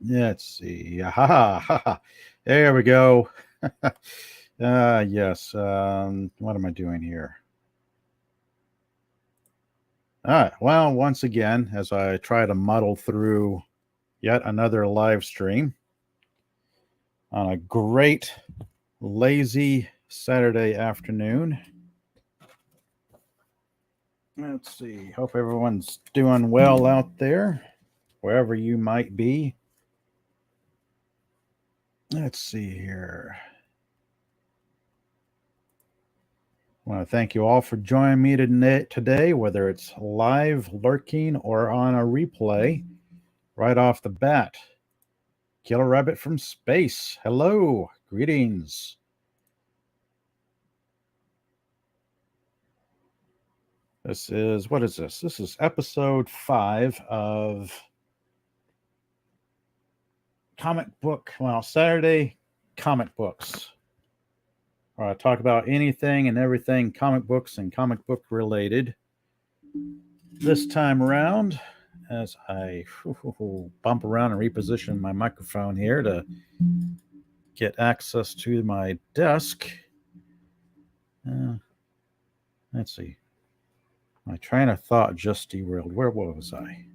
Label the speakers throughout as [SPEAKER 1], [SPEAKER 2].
[SPEAKER 1] Let's see. Ha. There we go. Yes. What am I doing here? All right. Well, once again, as I try to muddle through yet another live stream on a great, lazy Saturday afternoon. Let's see. Hope everyone's doing well out there, wherever you might be. Let's see here. I want to thank you all for joining me today, whether it's live, lurking, or on a replay. Right off the bat, Killer Rabbit from Space. Hello. Greetings. What is this? This is episode 5 of Saturday comic books. I talk about anything and everything comic books and comic book related. This time around, as I bump around and reposition my microphone here to get access to my desk. Let's see. My train of thought just derailed. Where was I?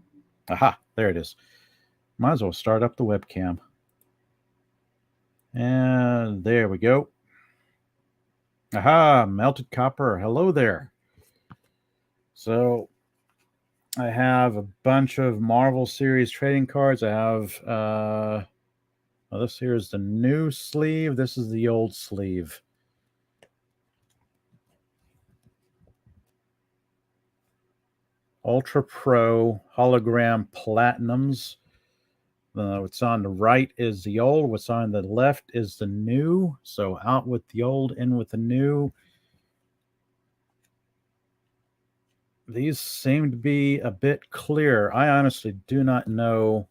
[SPEAKER 1] Aha, there it is. Might as well start up the webcam. And there we go. Aha, Melted Copper. Hello there. So I have a bunch of Marvel series trading cards. I have this here is the new sleeve. This is the old sleeve. Ultra Pro hologram platinums. What's on the right is the old. What's on the left is the new. So out with the old, in with the new. These seem to be a bit clearer. I honestly do not know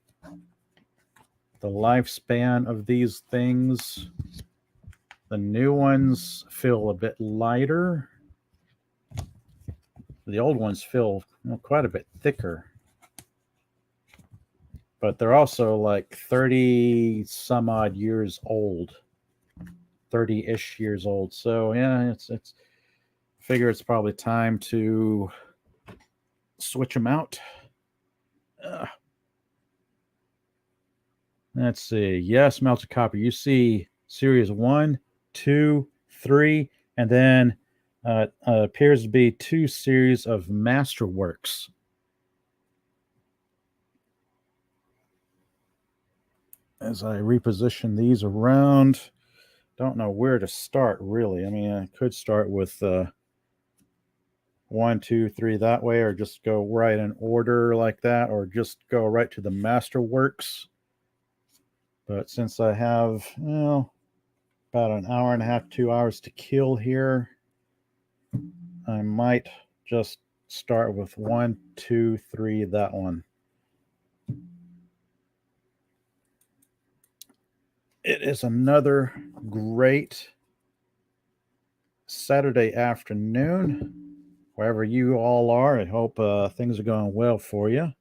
[SPEAKER 1] the lifespan of these things. The new ones feel a bit lighter. The old ones feel quite a bit thicker. But they're also like 30 some odd years old. 30-ish years old. So yeah, it's figure it's probably time to switch them out. Let's see. Yes, Melted Copper. You see series 1, 2, 3, and then appears to be 2 series of Masterworks. As I reposition these around, don't know where to start, really. I mean, I could start with 1, 2, 3 that way, or just go right in order like that, or just go right to the Masterworks. But since I have, about an hour and a half, 2 hours to kill here, I might just start with 1, 2, 3, that one. It is another great Saturday afternoon, wherever you all are. I hope things are going well for you.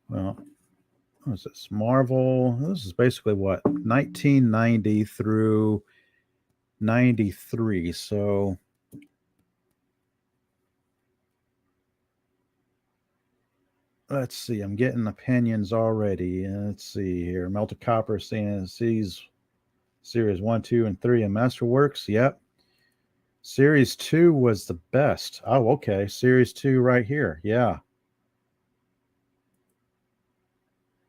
[SPEAKER 1] Well, what is this? Marvel. This is basically what, 1990 through 93. So let's see. I'm getting opinions already. Let's see here. Melted Copper, CNC's Series 1, 2, and 3 in Masterworks. Yep. Series 2 was the best. Oh, okay. Series 2 right here. Yeah.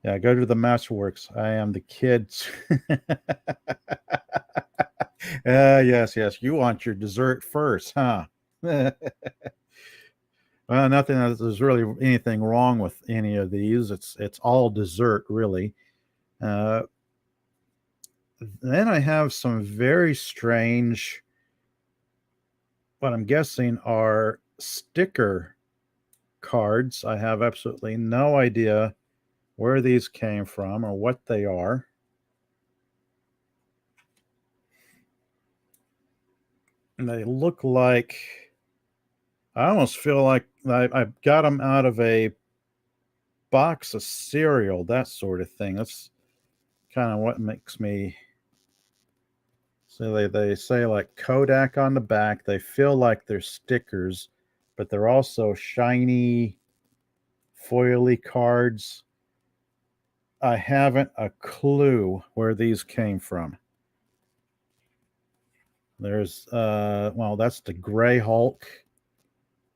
[SPEAKER 1] Yeah, go to the Masterworks. I am the kids. Yes. You want your dessert first, huh? Well, nothing. There's really anything wrong with any of these. It's all dessert, really. Then I have some very strange, what I'm guessing are sticker cards. I have absolutely no idea where these came from or what they are. And they look like, I almost feel like I got them out of a box of cereal, that sort of thing. That's kind of what makes me. So they say like Kodak on the back. They feel like they're stickers, but they're also shiny, foily cards. I haven't a clue where these came from. There's well, that's the Gray Hulk.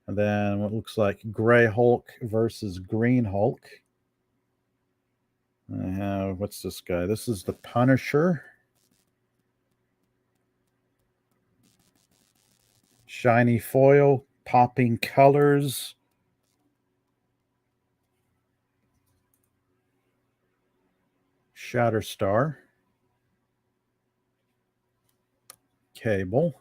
[SPEAKER 1] And then what looks like Gray Hulk versus Green Hulk. I have, what's this guy? This is the Punisher. Shiny foil, popping colors. Shatterstar. Cable.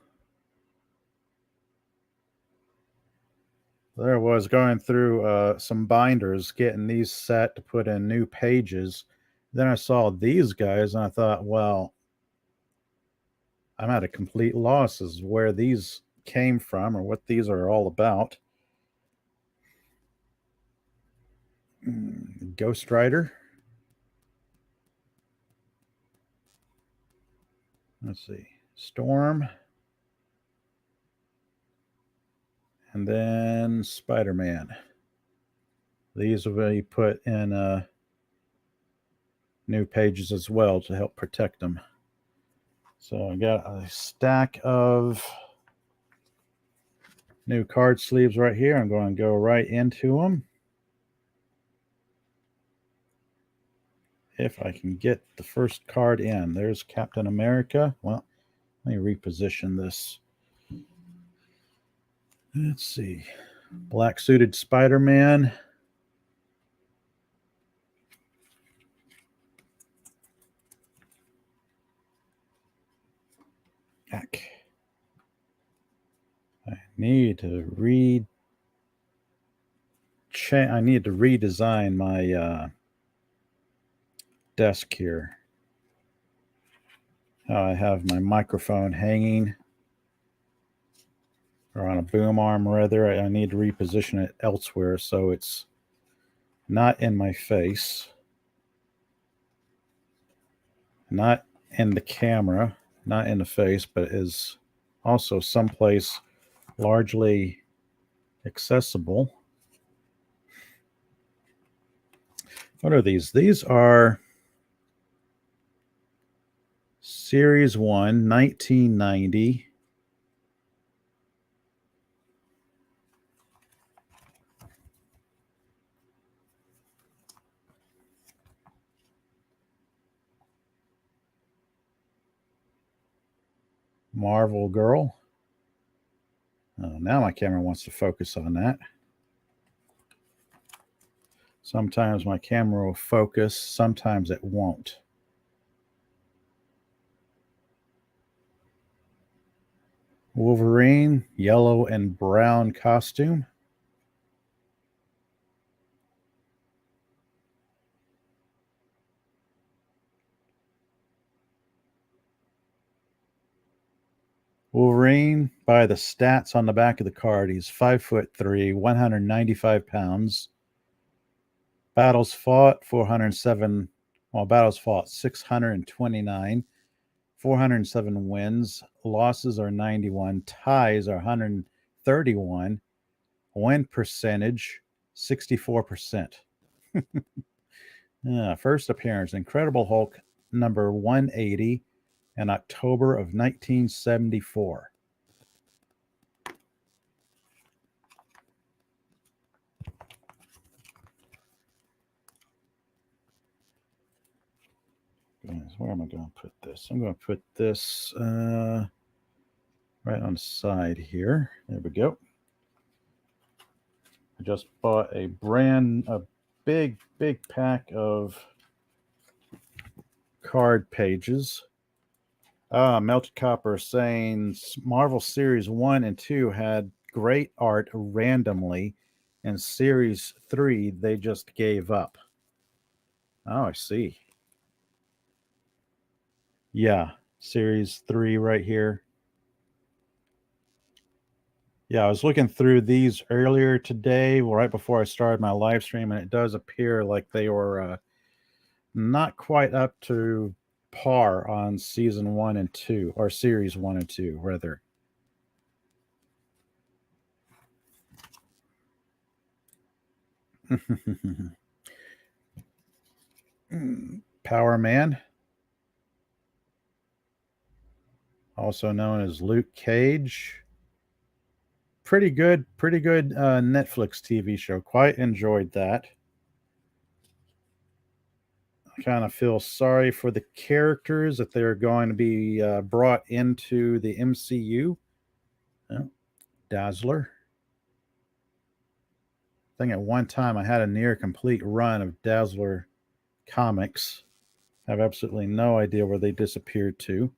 [SPEAKER 1] There was going through some binders, getting these set to put in new pages. Then I saw these guys and I thought, well, I'm at a complete loss as where these came from or what these are all about. Ghost Rider. Let's see. Storm. And then Spider-Man. These will be put in new pages as well to help protect them. So I got a stack of new card sleeves right here. I'm going to go right into them. If I can get the first card in. There's Captain America. Well, let me reposition this. Let's see. Black suited Spider-Man. Heck. I need to redesign my desk here. How I have my microphone hanging, or on a boom arm rather. I need to reposition it elsewhere so it's not in my face, not in the camera, not in the face, but is also someplace largely accessible. What are these? These are Series 1, 1990. Marvel Girl. Oh, now my camera wants to focus on that. Sometimes my camera will focus, sometimes it won't. Wolverine, yellow and brown costume. Wolverine, by the stats on the back of the card, he's 5'3", 195 pounds. Battles fought 407. Well, battles fought 629. 407 wins. Losses are 91. Ties are 131. Win percentage 64%. First appearance, Incredible Hulk number 180 in October of 1974. Where am I going to put this? I'm going to put this right on the side here. There we go. I just bought a big pack of card pages. Melted Copper saying Marvel Series 1 and 2 had great art randomly, and Series 3 they just gave up. Oh, I see. Yeah, Series 3 right here. Yeah, I was looking through these earlier today, right before I started my live stream, and it does appear like they were not quite up to par on season 1 and 2, or series 1 and 2, rather. Power Man, also known as Luke Cage. Pretty good Netflix TV show. Quite enjoyed that. I kind of feel sorry for the characters that they're going to be brought into the MCU. Dazzler. I think at one time I had a near complete run of Dazzler comics. I have absolutely no idea where they disappeared to.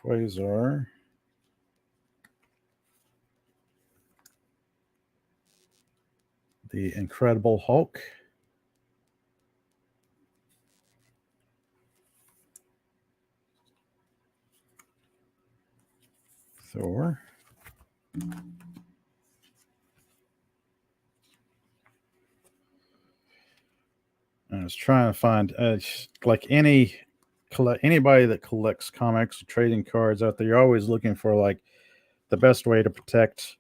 [SPEAKER 1] Quasar. The Incredible Hulk. Thor. I was trying to find like anybody that collects comics or trading cards out there, you're always looking for like the best way to protect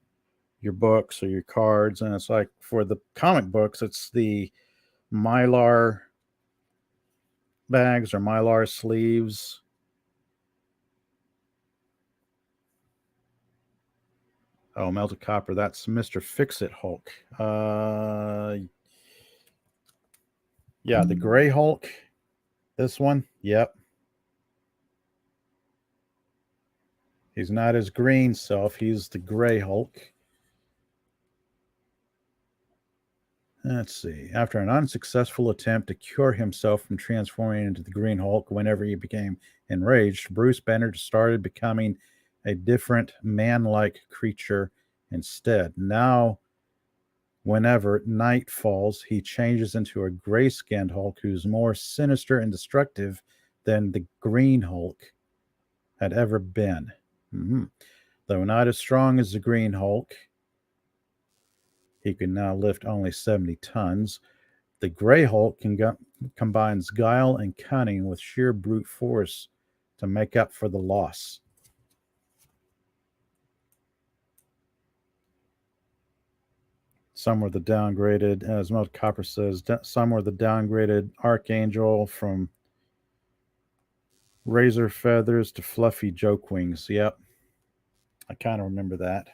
[SPEAKER 1] your books or your cards. And it's like for the comic books, it's the Mylar bags or Mylar sleeves. Oh, Melted Copper, that's Mr. Fix-It Hulk. Yeah, the Gray Hulk. This one, yep. He's not his green self, he's the Gray Hulk. Let's see. After an unsuccessful attempt to cure himself from transforming into the Green Hulk whenever he became enraged, Bruce Banner started becoming a different man-like creature instead. Now, whenever night falls, he changes into a gray-skinned Hulk who's more sinister and destructive than the Green Hulk had ever been. Though not as strong as the Green Hulk, he can now lift only 70 tons. The Gray Hulk combines guile and cunning with sheer brute force to make up for the loss. Some were the downgraded, as Melted Copper says, some were the downgraded Archangel from razor feathers to fluffy joke wings. Yep. I kind of remember that.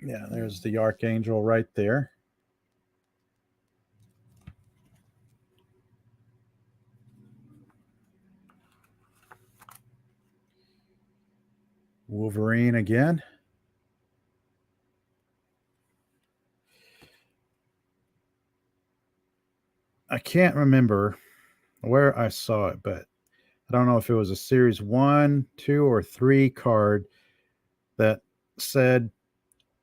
[SPEAKER 1] Yeah, there's the Archangel right there. Wolverine again. I can't remember where I saw it, but I don't know if it was a series 1, 2, or 3 card that said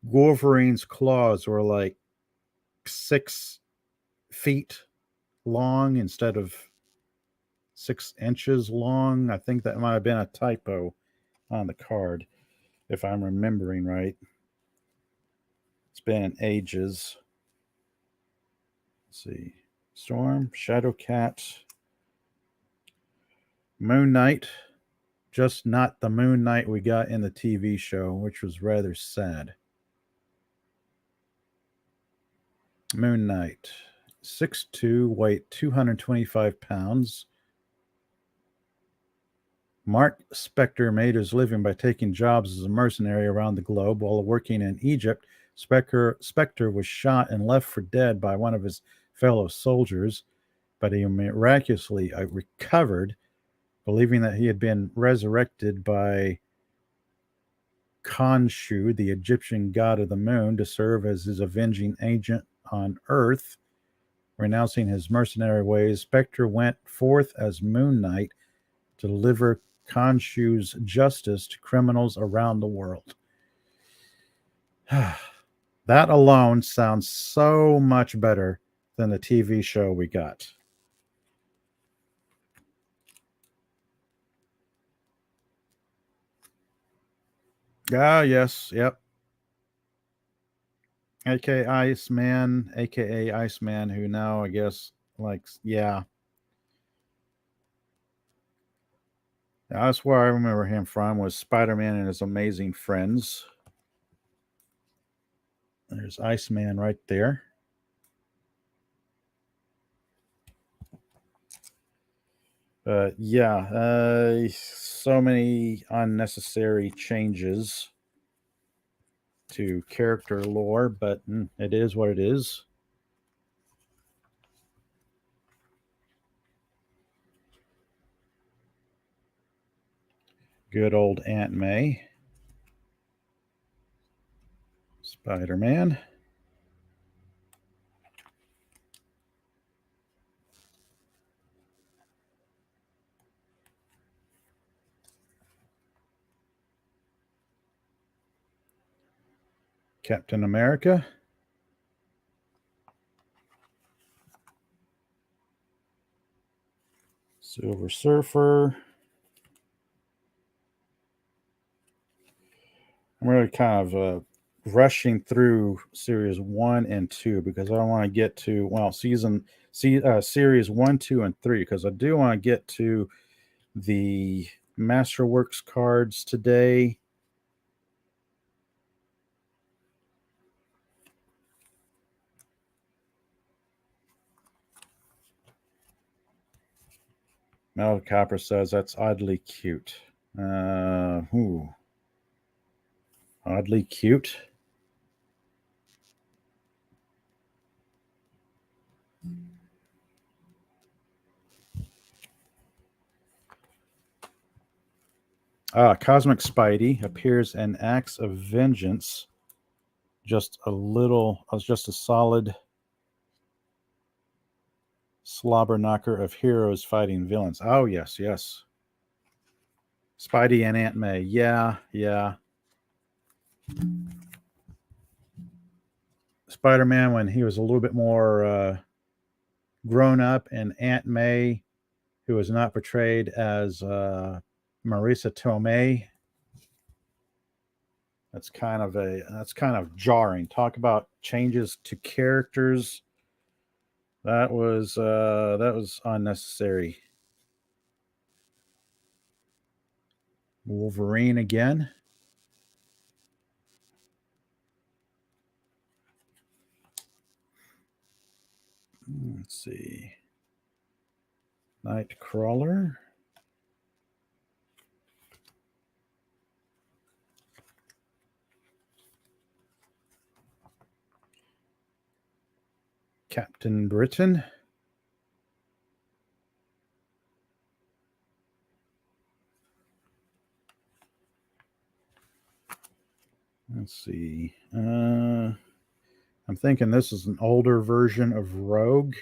[SPEAKER 1] Wolverine's claws were like 6 feet long instead of 6 inches long. I think that might have been a typo on the card, if I'm remembering right. It's been ages. Let's see. Storm, Shadowcat, Moon Knight. Just not the Moon Knight we got in the TV show, which was rather sad. Moon Knight, 6'2", weight 225 pounds. Mark Spector made his living by taking jobs as a mercenary around the globe. While working in Egypt, Spector was shot and left for dead by one of his fellow soldiers, but he miraculously recovered, believing that he had been resurrected by Khonshu, the Egyptian god of the moon, to serve as his avenging agent on Earth. Renouncing his mercenary ways, Spector went forth as Moon Knight to deliver Khonshu's justice to criminals around the world. That alone sounds so much better than the TV show we got. Ah, yes, yep. AKA Iceman, who now I guess likes, yeah. That's where I remember him from, was Spider-Man and His Amazing Friends. There's Iceman right there. Yeah, so many unnecessary changes to character lore, but it is what it is. Good old Aunt May. Spider-Man. Captain America. Silver Surfer. I'm really kind of rushing through series 1 and 2 because I want to get to, well, series 1, 2, and 3, because I do want to get to the Masterworks cards today. Mel Copper says that's oddly cute. Oddly cute. Cosmic Spidey appears in Acts of Vengeance. Just a solid slobber knocker of heroes fighting villains. Oh, yes, yes. Spidey and Aunt May. Yeah, yeah. Spider-Man when he was a little bit more grown up, and Aunt May, who was not portrayed as Marisa Tomei. That's kind of jarring. Talk about changes to characters. That was unnecessary. Wolverine again. Let's see. Nightcrawler. Captain Britain. Let's see. I'm thinking this is an older version of Rogue.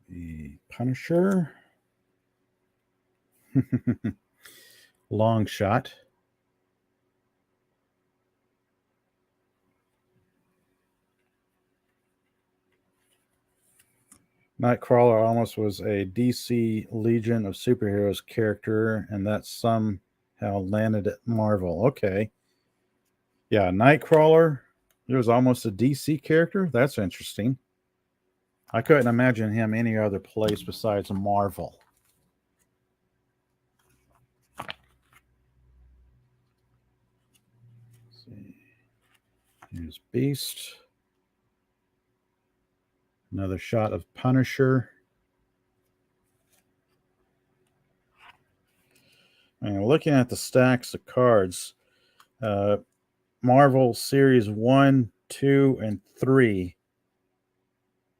[SPEAKER 1] The Punisher. Long Shot. Nightcrawler almost was a DC Legion of Superheroes character, and that somehow landed at Marvel. Okay. Yeah, Nightcrawler, it was almost a DC character. That's interesting. I couldn't imagine him any other place besides Marvel. Let's see. Here's Beast. Another shot of Punisher. And looking at the stacks of cards, Marvel Series 1, 2, and 3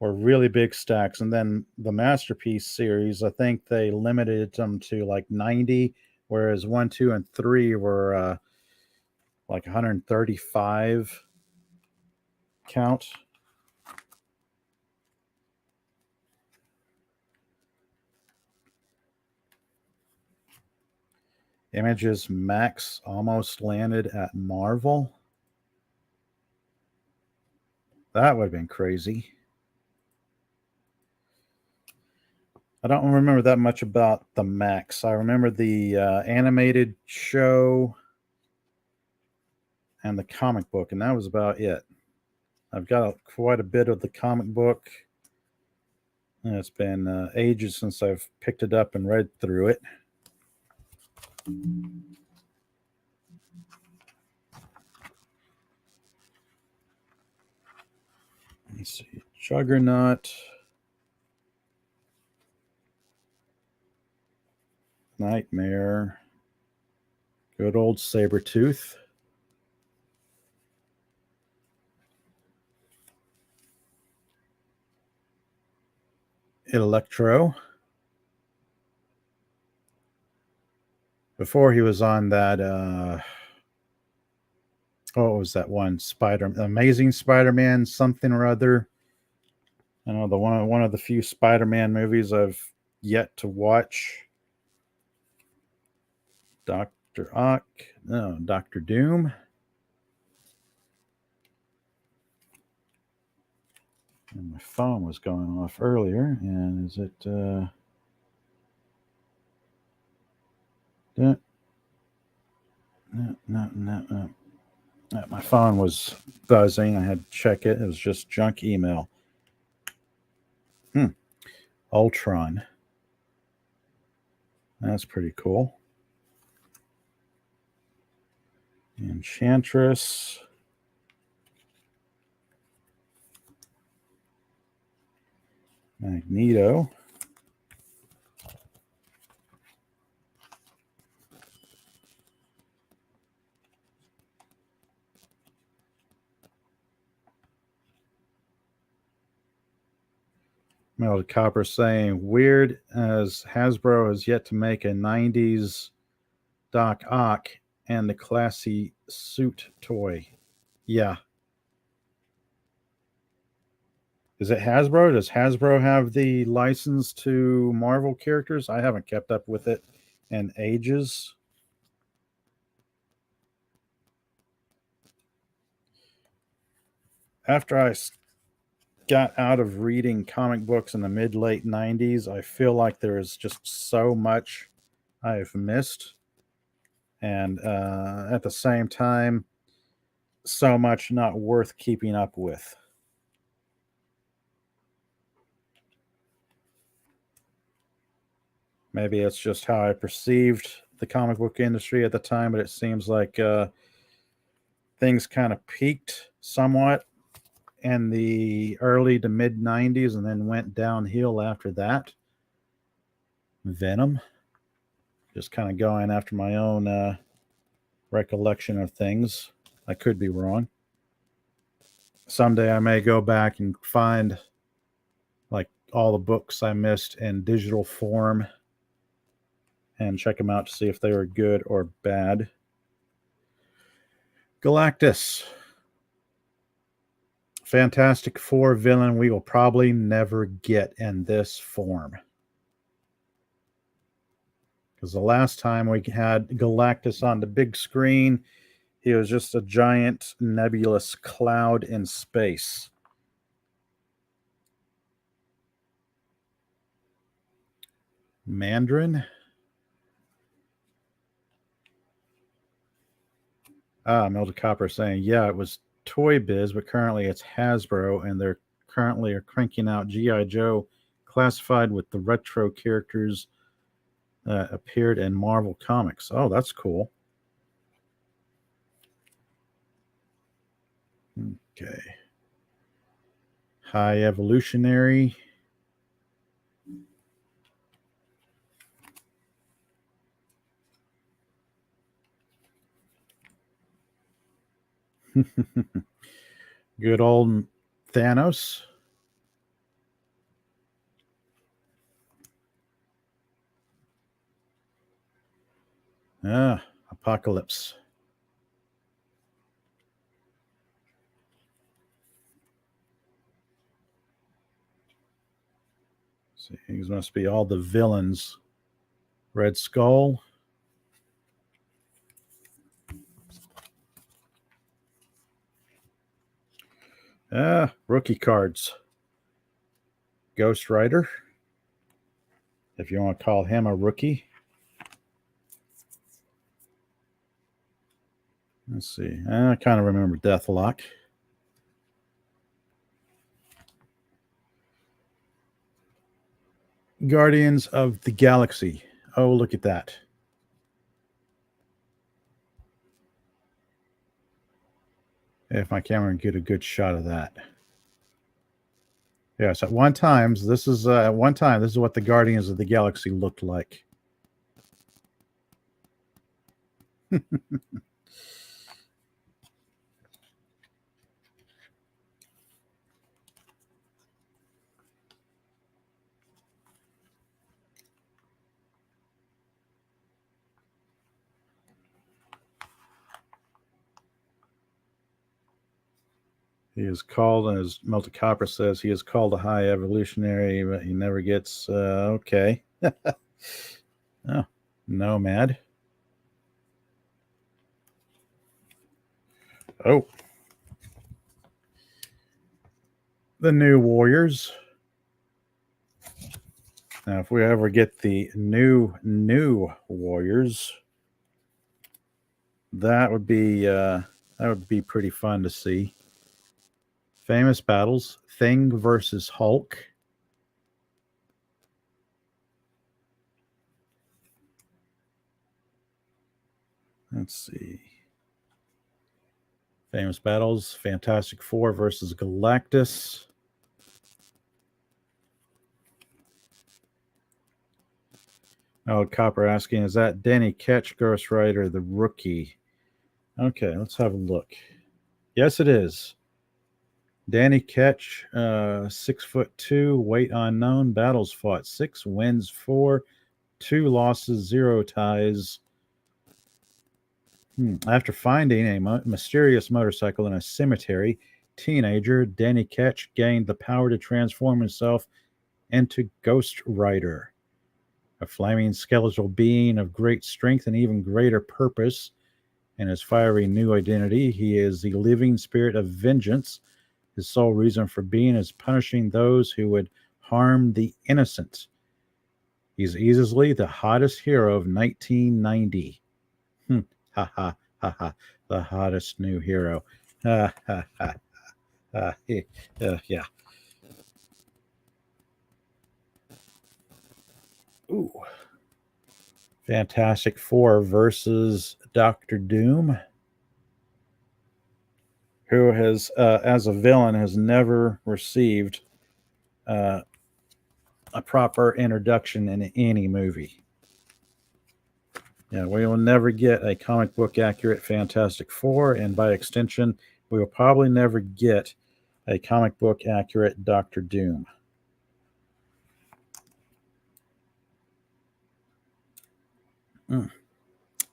[SPEAKER 1] were really big stacks. And then the Masterpiece series, I think they limited them to like 90, whereas 1, 2, and 3 were like 135 count. Images Max almost landed at Marvel. That would have been crazy. I don't remember that much about the Max. I remember the animated show and the comic book, and that was about it. I've got quite a bit of the comic book, and it's been ages since I've picked it up and read through it. Let's see. Juggernaut. Nightmare. Good old Sabretooth. Electro. Before he was on that what was that one? Amazing Spider-Man something or other. I know the one of the few Spider-Man movies I've yet to watch. Dr. Doom. And my phone was going off earlier, and is it no. My phone was buzzing. I had to check it. It was just junk email. Ultron. That's pretty cool. Enchantress. Magneto. Melted Copper saying, weird as Hasbro has yet to make a 90s Doc Ock and the classy suit toy. Yeah. Is it Hasbro? Does Hasbro have the license to Marvel characters? I haven't kept up with it in ages. After I got out of reading comic books in the mid-late 90s, I feel like there is just so much I've missed. And at the same time, so much not worth keeping up with. Maybe it's just how I perceived the comic book industry at the time, but it seems like things kind of peaked somewhat in the early to mid 90s and then went downhill after that. Venom. Just kind of going after my own recollection of things. I could be wrong. Someday I may go back and find like all the books I missed in digital form and check them out to see if they were good or bad. Galactus. Fantastic Four villain we will probably never get in this form. Because the last time we had Galactus on the big screen, he was just a giant nebulous cloud in space. Mandarin. Melda Copper saying, yeah, it was Toy Biz, but currently it's Hasbro, and they're currently are cranking out G.I. Joe classified with the retro characters appeared in Marvel Comics. Oh, that's cool. Okay. High Evolutionary. Good old Thanos. Apocalypse. See, these must be all the villains. Red Skull. Rookie cards. Ghost Rider, if you want to call him a rookie. Let's see. I kind of remember Deathlock. Guardians of the Galaxy. Oh, look at that. If my camera can get a good shot of that. Yes, at one time, this is what the Guardians of the Galaxy looked like. He is called, as Melta Copper says, he is called a high evolutionary, but he never gets, okay. Oh, Nomad. Oh. The New Warriors. Now, if we ever get the new Warriors, that would be pretty fun to see. Famous battles: Thing versus Hulk. Let's see. Famous battles: Fantastic Four versus Galactus. Oh, Copper asking, is that Danny Ketch, Ghost Rider, the rookie? Okay, let's have a look. Yes, it is. Danny Ketch, 6'2", weight unknown, battles fought 6, wins 4, 2 losses, 0 ties. After finding a mysterious motorcycle in a cemetery, teenager Danny Ketch gained the power to transform himself into Ghost Rider, a flaming skeletal being of great strength and even greater purpose. In his fiery new identity, he is the living spirit of vengeance. His sole reason for being is punishing those who would harm the innocent. He's easily the hottest hero of 1990. Ha ha ha ha. The hottest new hero. Ha ha ha. Yeah. Ooh. Fantastic Four versus Doctor Doom. who has, as a villain, has never received a proper introduction in any movie. Yeah, we will never get a comic book accurate Fantastic Four, and by extension, we will probably never get a comic book accurate Doctor Doom.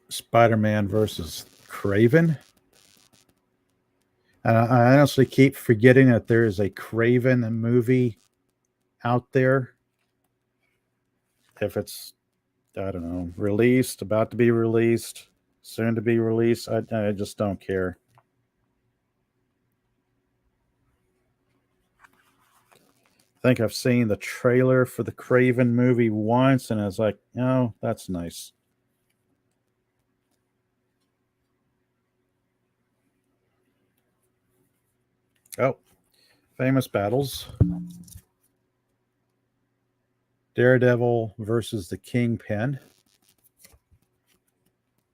[SPEAKER 1] Spider-Man versus Kraven. And I honestly keep forgetting that there is a Kraven movie out there. If it's, I don't know, released, about to be released, soon to be released, I just don't care. I think I've seen the trailer for the Kraven movie once, and I was like, oh, that's nice. Oh, famous battles. Daredevil versus the Kingpin.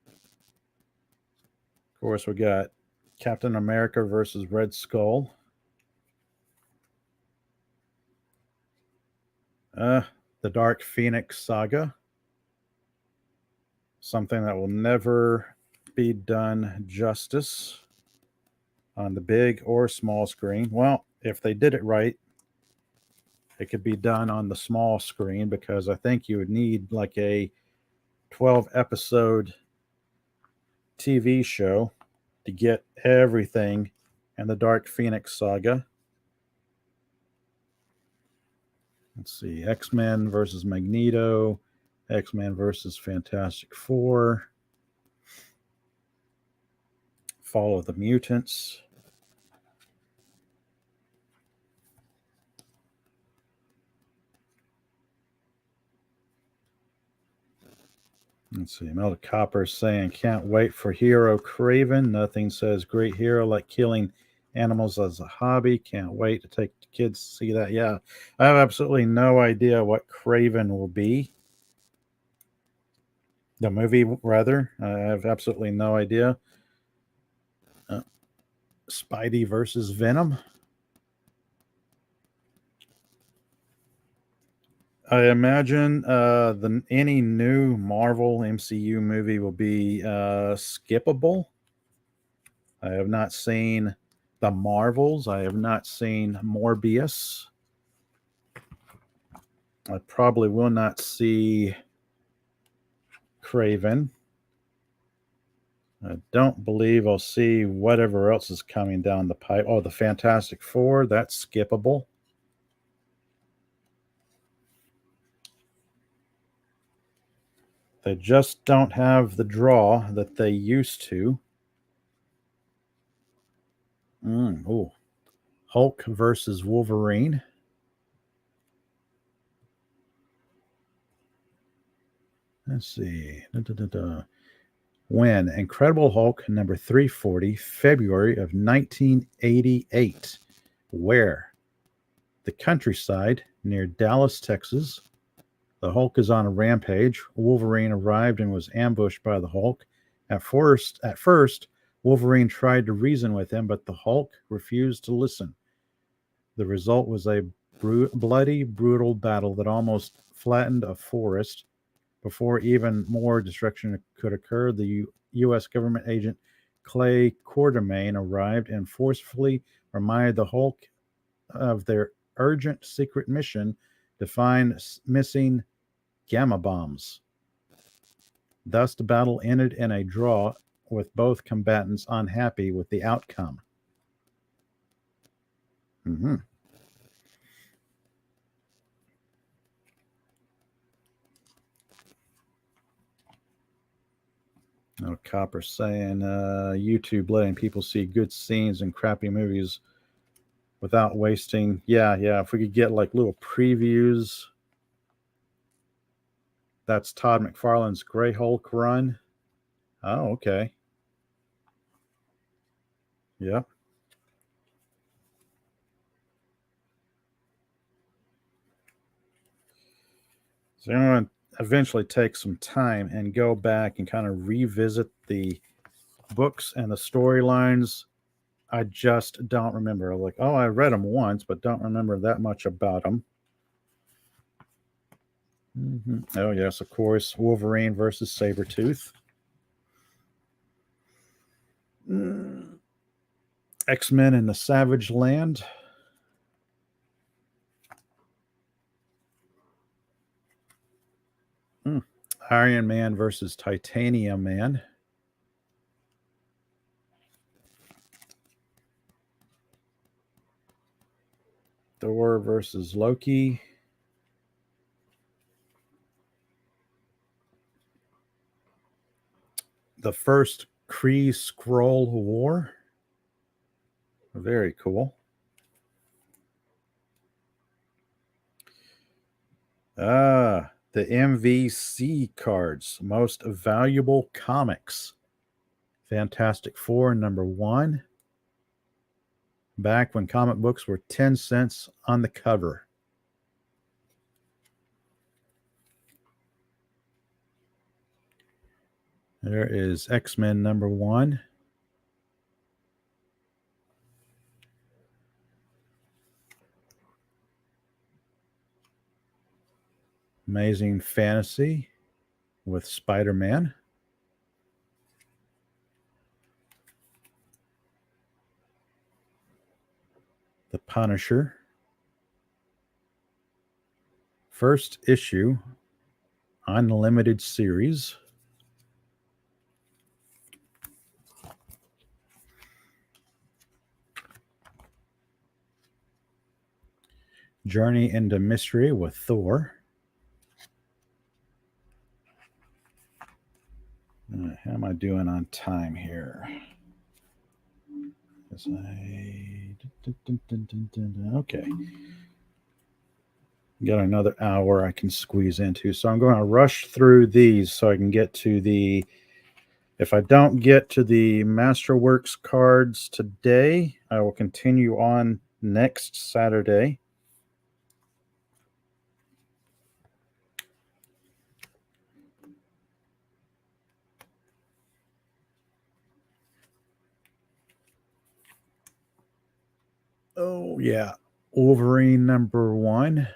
[SPEAKER 1] Of course, we got Captain America versus Red Skull. The Dark Phoenix saga. Something that will never be done justice on the big or small screen. Well, if they did it right, it could be done on the small screen, because I think you would need like a 12 episode TV show to get everything in the Dark Phoenix saga. Let's see, X-Men versus Magneto, X-Men versus Fantastic Four, Fall of the Mutants. Let's see, Melda Copper saying, can't wait for Hero Kraven. Nothing says great hero like killing animals as a hobby. Can't wait to take the kids to see that. Yeah, I have absolutely no idea what Kraven will be. The movie, rather. I have absolutely no idea. Spidey versus Venom. I imagine any new Marvel MCU movie will be skippable. I have not seen the Marvels. I have not seen Morbius. I probably will not see Kraven. I don't believe I'll see whatever else is coming down the pipe. Oh, the Fantastic Four, that's skippable. They just don't have the draw that they used to. Oh, Hulk versus Wolverine. Let's see. When Incredible Hulk number 340, February of 1988. Where? The countryside near Dallas, Texas. The Hulk is on a rampage. Wolverine arrived and was ambushed by the Hulk. At first, Wolverine tried to reason with him, but the Hulk refused to listen. The result was a bloody, brutal battle that almost flattened a forest. Before even more destruction could occur, the U.S. government agent Clay Quartermain arrived and forcefully reminded the Hulk of their urgent secret mission to find missing gamma bombs. Thus, the battle ended in a draw, with both combatants unhappy with the outcome. Mm-hmm. Oh, Copper saying YouTube letting people see good scenes in crappy movies without wasting. Yeah. If we could get like little previews. That's Todd McFarlane's Grey Hulk run. Oh, okay. Yeah. So I'm going to eventually take some time and go back and kind of revisit the books and the storylines I just don't remember. Like, oh, I read them once, but don't remember that much about them. Oh, yes, of course. Wolverine versus Sabretooth. X-Men in the Savage Land. Iron Man versus Titanium Man. Thor versus Loki. The first Kree Skrull War. Very cool. The MVC cards, most valuable comics. Fantastic Four #1. Back when comic books were 10 cents on the cover. There is X-Men #1. Amazing Fantasy with Spider-Man. The Punisher. First issue, Unlimited series. Journey into Mystery with Thor. How am I doing on time here? Okay. Got another hour I can squeeze into. So I'm going to rush through these so I can get to the... If I don't get to the Masterworks cards today, I will continue on next Saturday. Oh, yeah. Wolverine #1.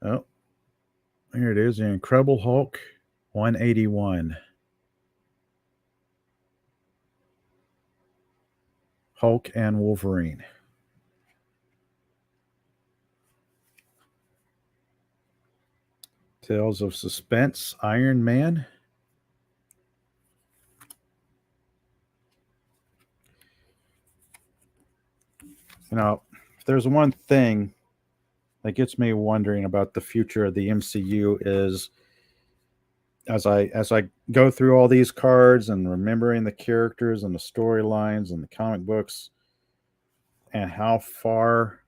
[SPEAKER 1] Oh, here it is. The Incredible Hulk 181. Hulk and Wolverine. Tales of Suspense, Iron Man. You know, if there's one thing that gets me wondering about the future of the MCU is as I go through all these cards and remembering the characters and the storylines and the comic books and how far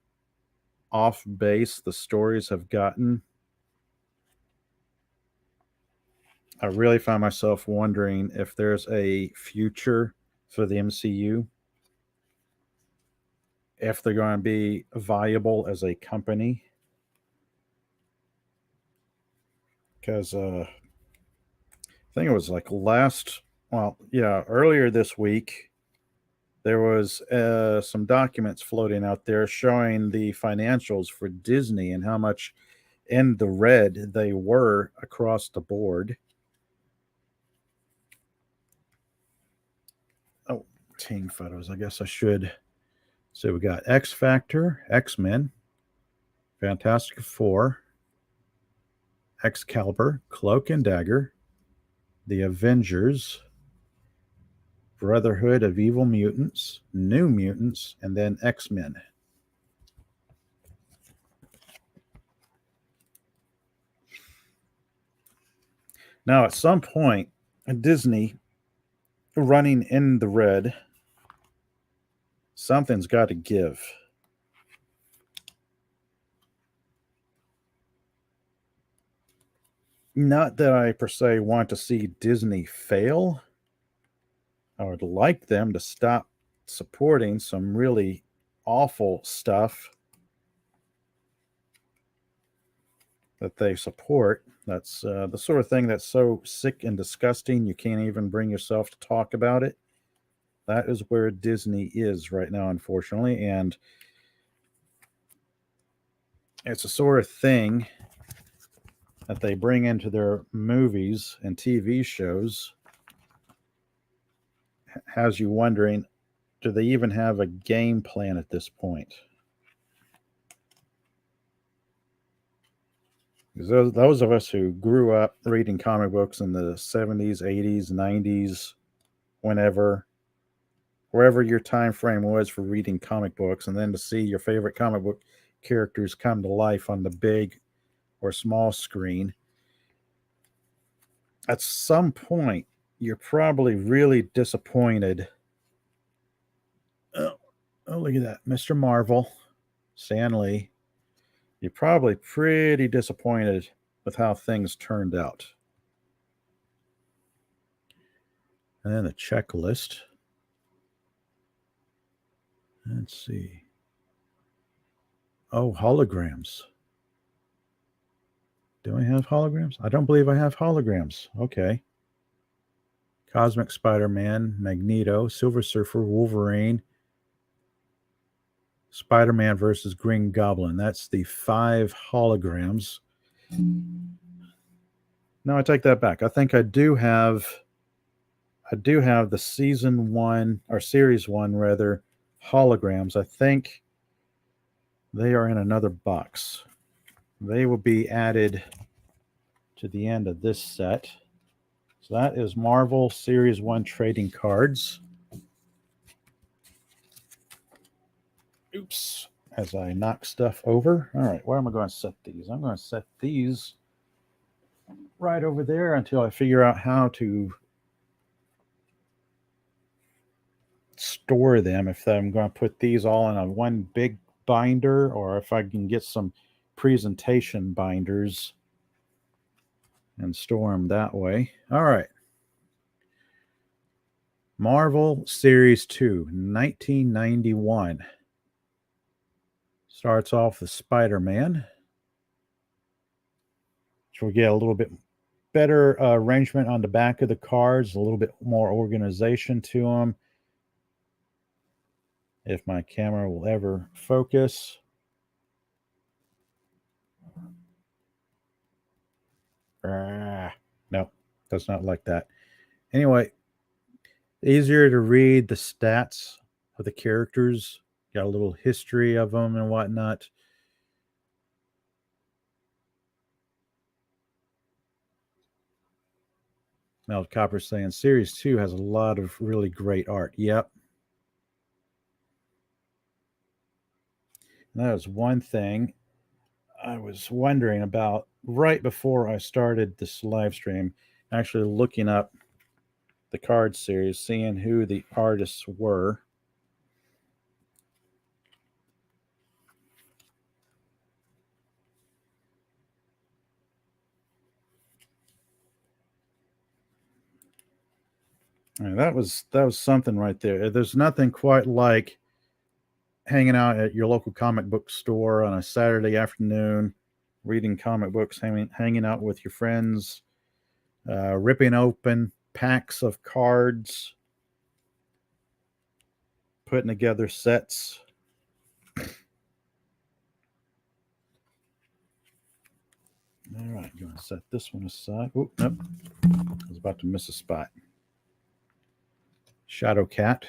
[SPEAKER 1] off base the stories have gotten, I really find myself wondering if there's a future for the MCU, if they're going to be viable as a company. Because I think it was like earlier this week, there was some documents floating out there showing the financials for Disney and how much in the red they were across the board. Oh, team photos. I guess I should. So we got X Factor, X-Men, Fantastic Four, Excalibur, Cloak and Dagger, The Avengers, Brotherhood of Evil Mutants, New Mutants, and then X-Men. Now, at some point, Disney running in the red, something's got to give. Not that I per se want to see Disney fail. I would like them to stop supporting some really awful stuff. that they support. That's the sort of thing that's so sick and disgusting you can't even bring yourself to talk about it. That is where Disney is right now, unfortunately. And it's a sort of thing that they bring into their movies and TV shows. Has you wondering, do they even have a game plan at this point? Because those of us who grew up reading comic books in the 70s, 80s, 90s, whenever, wherever your time frame was for reading comic books, and then to see your favorite comic book characters come to life on the big or small screen, at some point, you're probably really disappointed. Oh, look at that. Mr. Marvel, Stan Lee. You're probably pretty disappointed with how things turned out. And then the checklist. Let's see. Oh, holograms. Do I have holograms? I don't believe I have holograms. Okay. Cosmic Spider-Man, Magneto, Silver Surfer, Wolverine, Spider-Man versus Green Goblin. That's the 5 holograms. No, I take that back. I think I do have the season 1 or series 1 rather holograms. I think they are in another box. They will be added to the end of this set. So that is Marvel Series 1 trading cards. Oops, as I knock stuff over. All right, where am I going to set these? I'm going to set these right over there until I figure out how to store them. If I'm going to put these all in a one big binder, or if I can get some presentation binders and store them that way. All right. Marvel Series 2, 1991. Starts off with Spider-Man, which will get a little bit better arrangement on the back of the cards, a little bit more organization to them. If my camera will ever focus. No, does not like that. Anyway, easier to read the stats of the characters. Got a little history of them and whatnot. Mel Copper saying Series 2 has a lot of really great art. Yep. And that was one thing I was wondering about right before I started this live stream, actually looking up the card series, seeing who the artists were. And that was something right there. There's nothing quite like hanging out at your local comic book store on a Saturday afternoon, reading comic books, hanging out with your friends, ripping open packs of cards, putting together sets. All right, going to set this one aside. Oh, nope. I was about to miss a spot. Shadow Cat.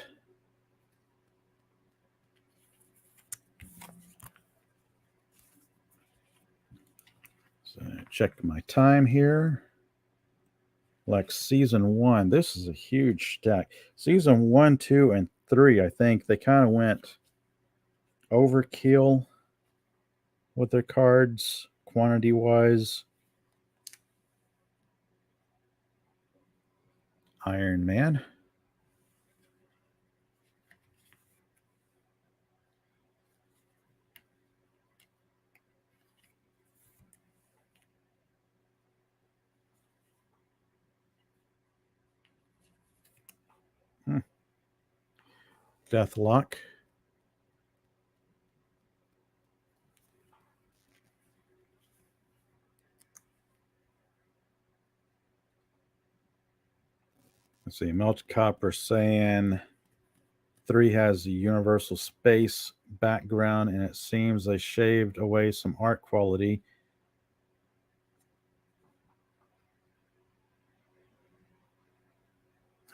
[SPEAKER 1] So check my time here. Like season 1, this is a huge stack. Season 1, 2, and 3, I think they kind of went overkill with their cards, quantity-wise. Iron Man. Deathlock. Let's see. Melted Copper saying 3 has the universal space background, and it seems they shaved away some art quality.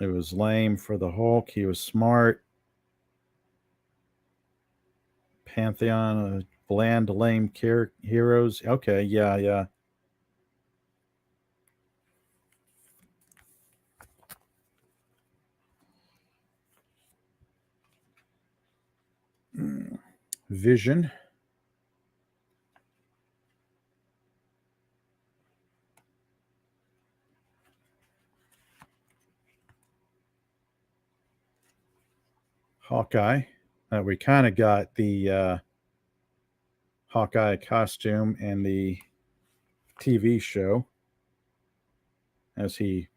[SPEAKER 1] It was lame for the Hulk. He was smart. Pantheon, bland, lame heroes. Okay, yeah. Vision. Hawkeye. We kind of got the Hawkeye costume in the TV show, as he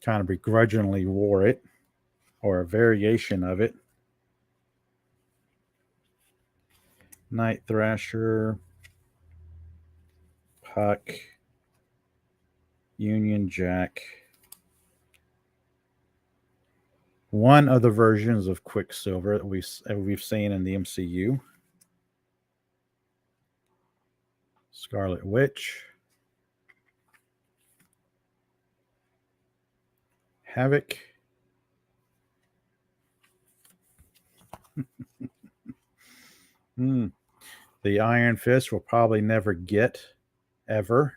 [SPEAKER 1] kind of begrudgingly wore it, or a variation of it. Night Thrasher, Puck, Union Jack. One of the versions of Quicksilver that we've seen in the MCU. Scarlet Witch. Havoc. The Iron Fist we'll probably never get, ever.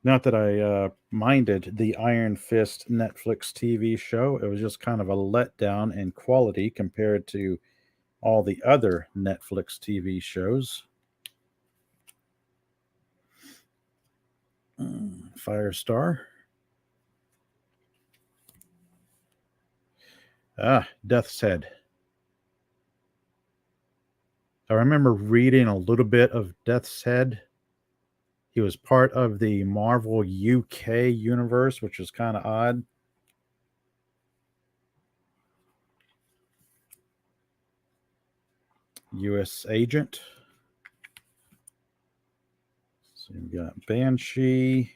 [SPEAKER 1] Not that I minded the Iron Fist Netflix TV show. It was just kind of a letdown in quality compared to all the other Netflix TV shows. Firestar. Death's Head. I remember reading a little bit of Death's Head. He was part of the Marvel UK universe, which is kind of odd. U.S. Agent. So we got Banshee.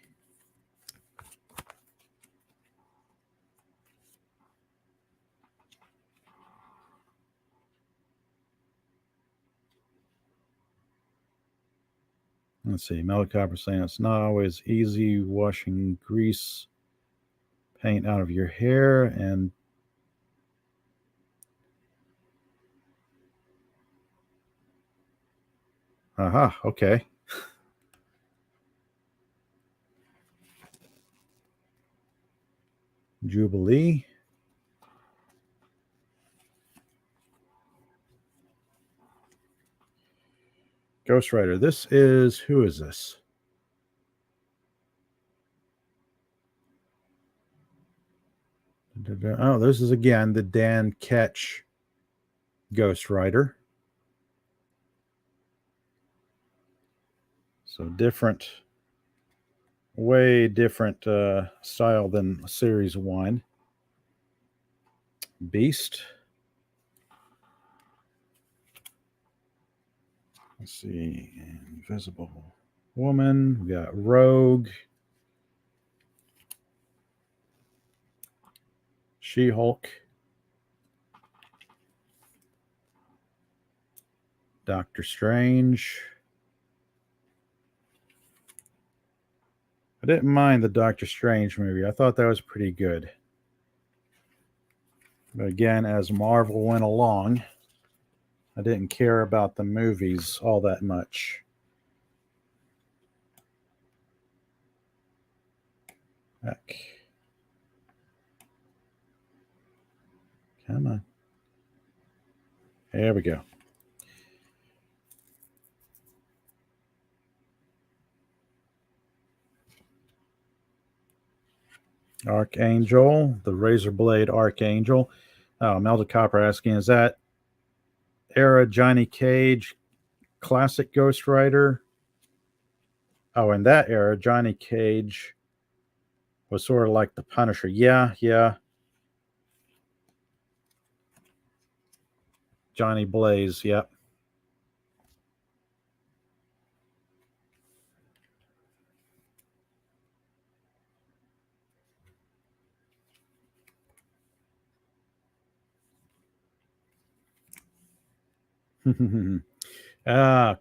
[SPEAKER 1] Let's see. Melted Copper saying it's not always easy washing grease paint out of your hair. And aha, okay. Jubilee. Ghost Rider. This is, who is this? Oh, this is again the Dan Ketch Ghost Rider. So different, way different style than Series 1. Beast. Let's see. Invisible Woman. We got Rogue. She-Hulk. Doctor Strange. I didn't mind the Doctor Strange movie. I thought that was pretty good. But again, as Marvel went along, I didn't care about the movies all that much. Heck. Come on. There we go. Archangel, the Razor Blade Archangel. Oh, Melted Copper asking, is that era Johnny Cage classic Ghost Rider? Oh, in that era, Johnny Cage was sort of like the Punisher. Yeah. Johnny Blaze, yep.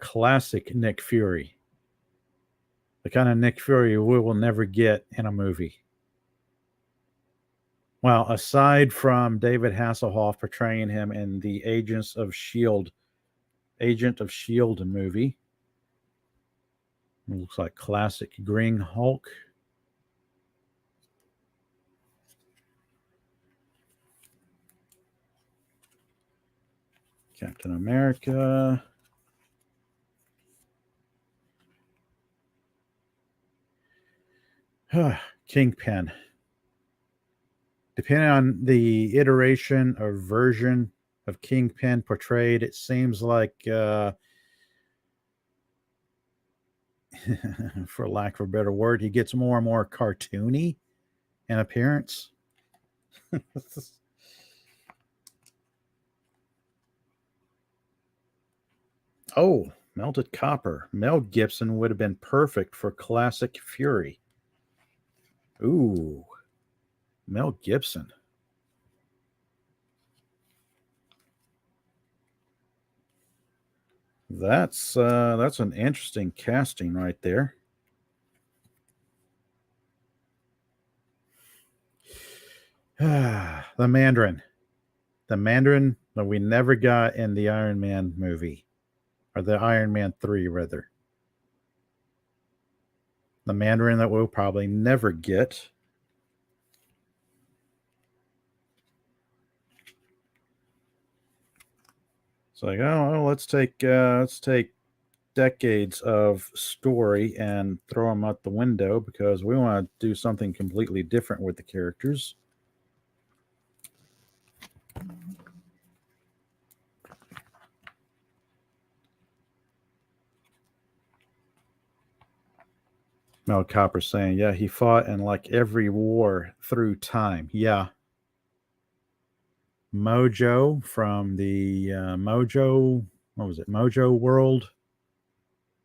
[SPEAKER 1] Classic Nick Fury. The kind of Nick Fury we will never get in a movie. Well, aside from David Hasselhoff portraying him in the Agent of Shield movie. It looks like classic Green Hulk. Captain America. Kingpin. Depending on the iteration or version of Kingpin portrayed, it seems like, for lack of a better word, he gets more and more cartoony in appearance. Oh, melted copper. Mel Gibson would have been perfect for classic Fury. Ooh, Mel Gibson. That's an interesting casting right there. The Mandarin that we never got in the Iron Man movie, or the Iron Man 3 rather. The Mandarin that we'll probably never get. It's like, oh, let's take decades of story and throw them out the window because we want to do something completely different with the characters. Mel Copper saying, yeah, he fought in like every war through time. Yeah. Mojo from the Mojo, what was it? Mojo World.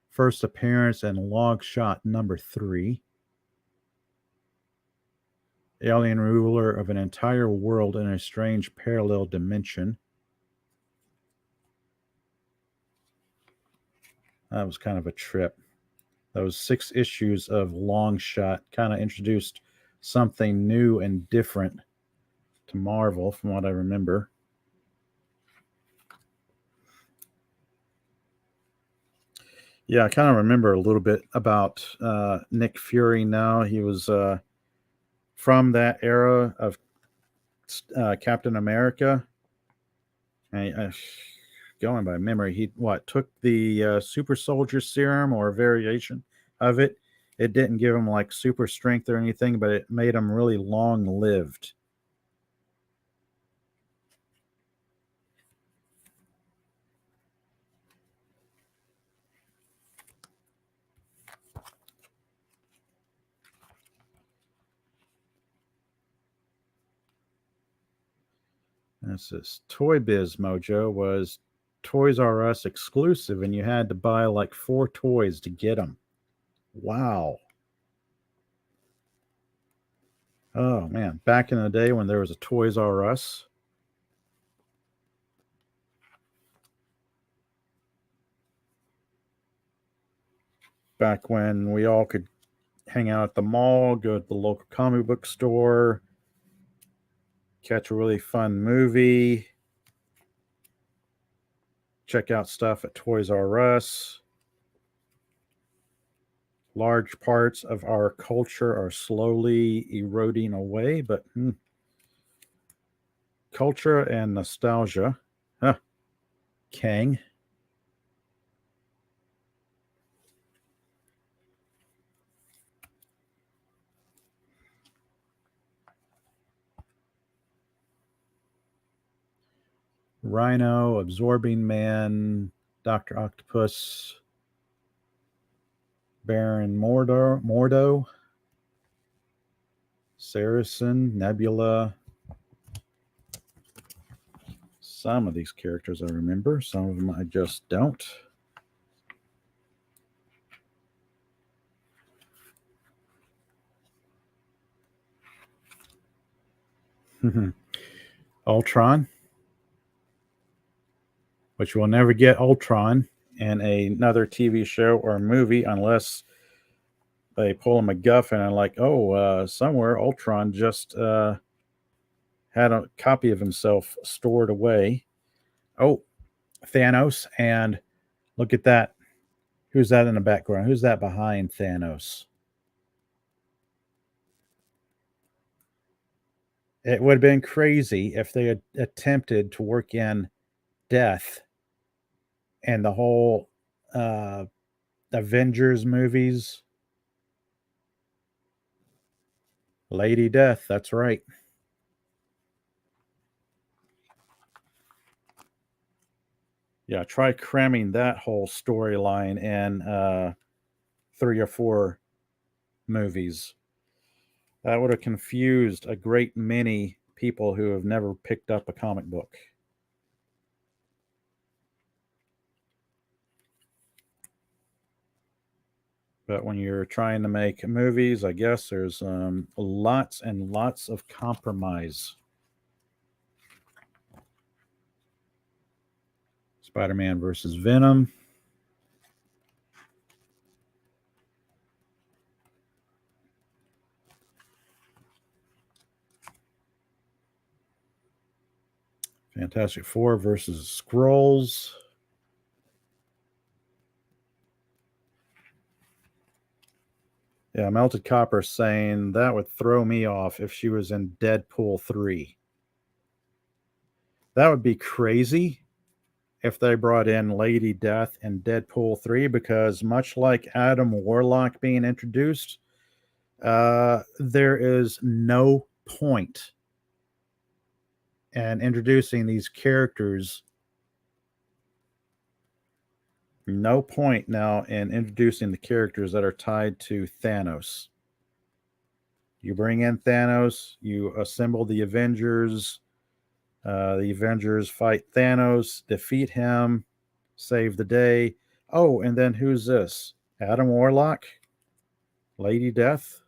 [SPEAKER 1] First appearance in Log Shot number 3. Alien ruler of an entire world in a strange parallel dimension. That was kind of a trip. Those 6 issues of Long Shot kind of introduced something new and different to Marvel, from what I remember. Yeah, I kind of remember a little bit about Nick Fury now. He was from that era of Captain America. And going by memory, he took the super soldier serum or a variation of it. It didn't give him like super strength or anything, but it made him really long lived. This is Toy Biz Mojo was Toys R Us exclusive, and you had to buy like 4 toys to get them. Wow. Oh man, back in the day when there was a Toys R Us. Back when we all could hang out at the mall, go to the local comic book store, catch a really fun movie, check out stuff at Toys R Us. Large parts of our culture are slowly eroding away, but culture and nostalgia. Kang. Rhino, Absorbing Man, Dr. Octopus, Baron Mordo, Saracen, Nebula. Some of these characters I remember, some of them I just don't. Ultron. which will never get Ultron in another TV show or movie unless they pull a MacGuffin and like, oh, somewhere Ultron just had a copy of himself stored away. Oh, Thanos, and look at that. Who's that in the background? Who's that behind Thanos? It would have been crazy if they had attempted to work in death and the whole Avengers movies. Lady Death, that's right. Yeah, try cramming that whole storyline in 3 or 4 movies. That would have confused a great many people who have never picked up a comic book. But when you're trying to make movies, I guess there's lots and lots of compromise. Spider-Man versus Venom. Fantastic Four versus Skrulls. Yeah, Melted Copper saying that would throw me off if she was in Deadpool 3. That would be crazy if they brought in Lady Death in Deadpool 3, because much like Adam Warlock being introduced, there is no point in introducing these characters. No point now in introducing the characters that are tied to Thanos. You bring in Thanos, you assemble the Avengers. The Avengers fight Thanos, defeat him, save the day. Oh, and then who's this? Adam Warlock? Lady Death?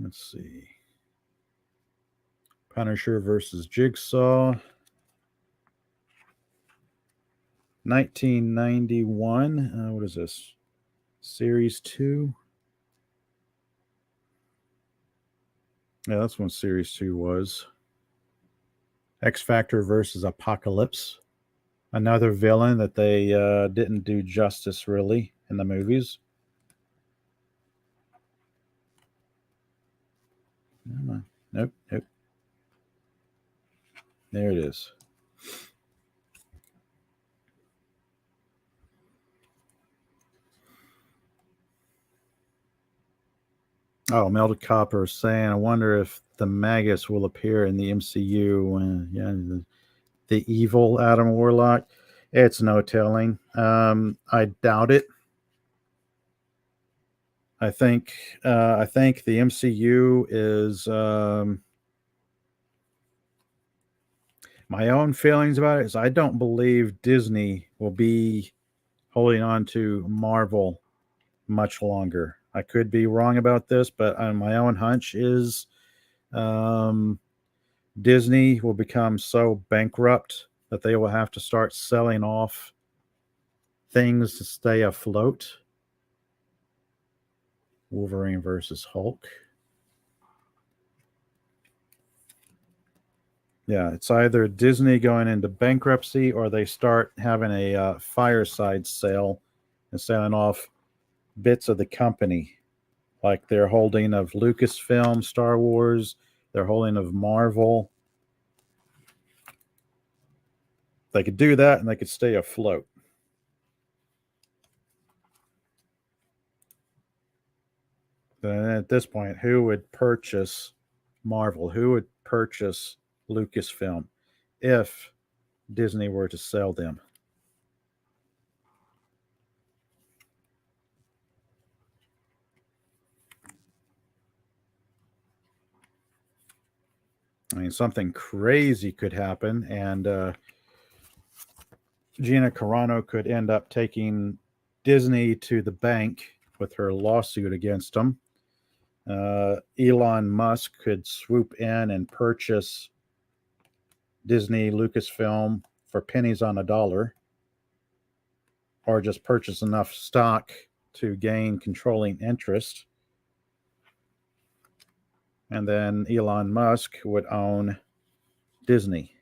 [SPEAKER 1] Let's see. Punisher versus Jigsaw. 1991. What is this? Series 2? Yeah, that's when Series 2 was. X Factor versus Apocalypse. Another villain that they didn't do justice really in the movies. Nope. There it is. Oh, Melted Copper is saying, I wonder if the Magus will appear in the MCU. Yeah, the evil Adam Warlock. It's no telling. I doubt it. I think the MCU is my own feelings about it is I don't believe Disney will be holding on to Marvel much longer. I could be wrong about this, but my own hunch is Disney will become so bankrupt that they will have to start selling off things to stay afloat. Wolverine versus Hulk. Yeah, it's either Disney going into bankruptcy or they start having a fireside sale and selling off bits of the company, like they're holding of Lucasfilm, Star Wars, they're holding of Marvel. They could do that and they could stay afloat. Then at this point, who would purchase Marvel? Who would purchase Lucasfilm if Disney were to sell them? I mean, something crazy could happen, and Gina Carano could end up taking Disney to the bank with her lawsuit against them. Elon Musk could swoop in and purchase Disney Lucasfilm for pennies on a dollar, or just purchase enough stock to gain controlling interest. And then Elon Musk would own Disney.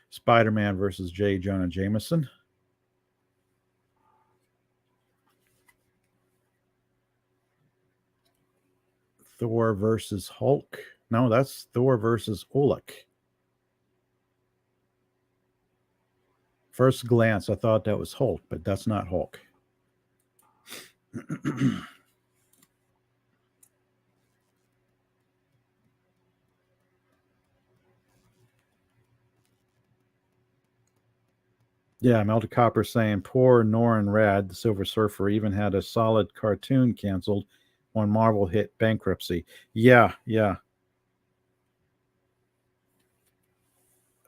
[SPEAKER 1] Spider-Man versus J. Jonah Jameson. Thor versus Hulk. No, that's Thor versus Uluk. First glance, I thought that was Hulk, but that's not Hulk. Yeah, Melted Copper saying poor Norrin Rad, the Silver Surfer, even had a solid cartoon canceled when Marvel hit bankruptcy. Yeah.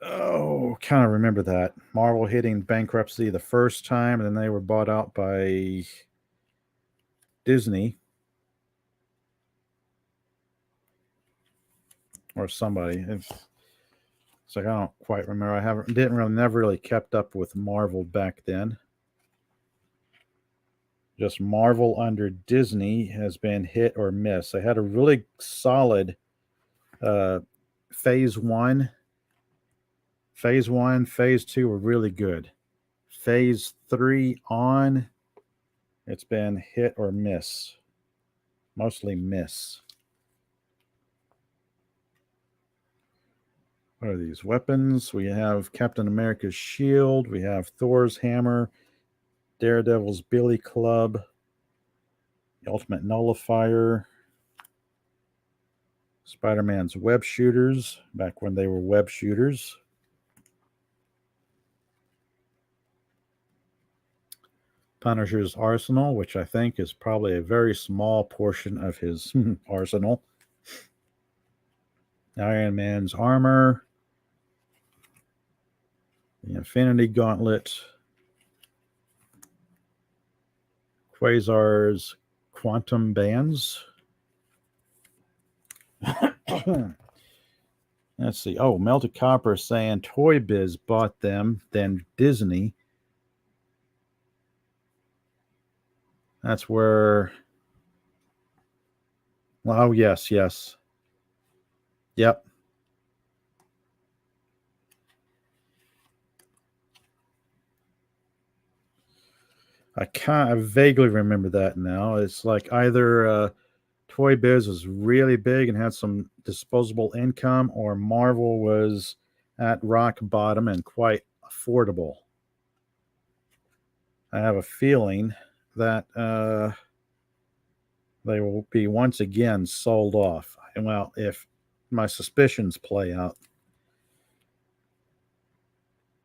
[SPEAKER 1] Oh, kind of remember that. Marvel hitting bankruptcy the first time, and then they were bought out by Disney or somebody. It's like I don't quite remember. Never really kept up with Marvel back then. Just Marvel under Disney has been hit or miss. They had a really solid phase one. Phase 1, phase 2 were really good. Phase 3 on, it's been hit or miss. Mostly miss. What are these weapons? We have Captain America's shield. We have Thor's hammer. Daredevil's billy club. The ultimate nullifier. Spider-Man's web shooters, back when they were web shooters. Punisher's arsenal, which I think is probably a very small portion of his arsenal. Iron Man's armor. The Infinity Gauntlet. Quasar's quantum bands. Let's see. Oh, Melted Copper saying Toy Biz bought them, then Disney. That's where. Oh, yes. Yep. I vaguely remember that now. It's like either Toy Biz was really big and had some disposable income, or Marvel was at rock bottom and quite affordable. I have a feeling that they will be once again sold off. Well, if my suspicions play out.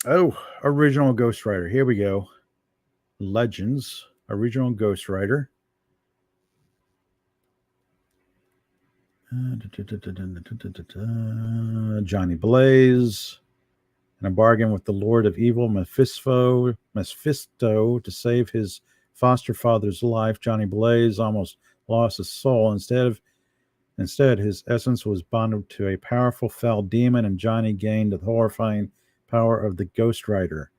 [SPEAKER 1] Oh, original Ghost Rider. Here we go. Legends, original Ghost Rider. Johnny Blaze. In a bargain with the Lord of Evil, Mephisto, to save his foster father's life, Johnny Blaze almost lost his soul. Instead, his essence was bonded to a powerful foul demon, and Johnny gained the horrifying power of the Ghost Rider.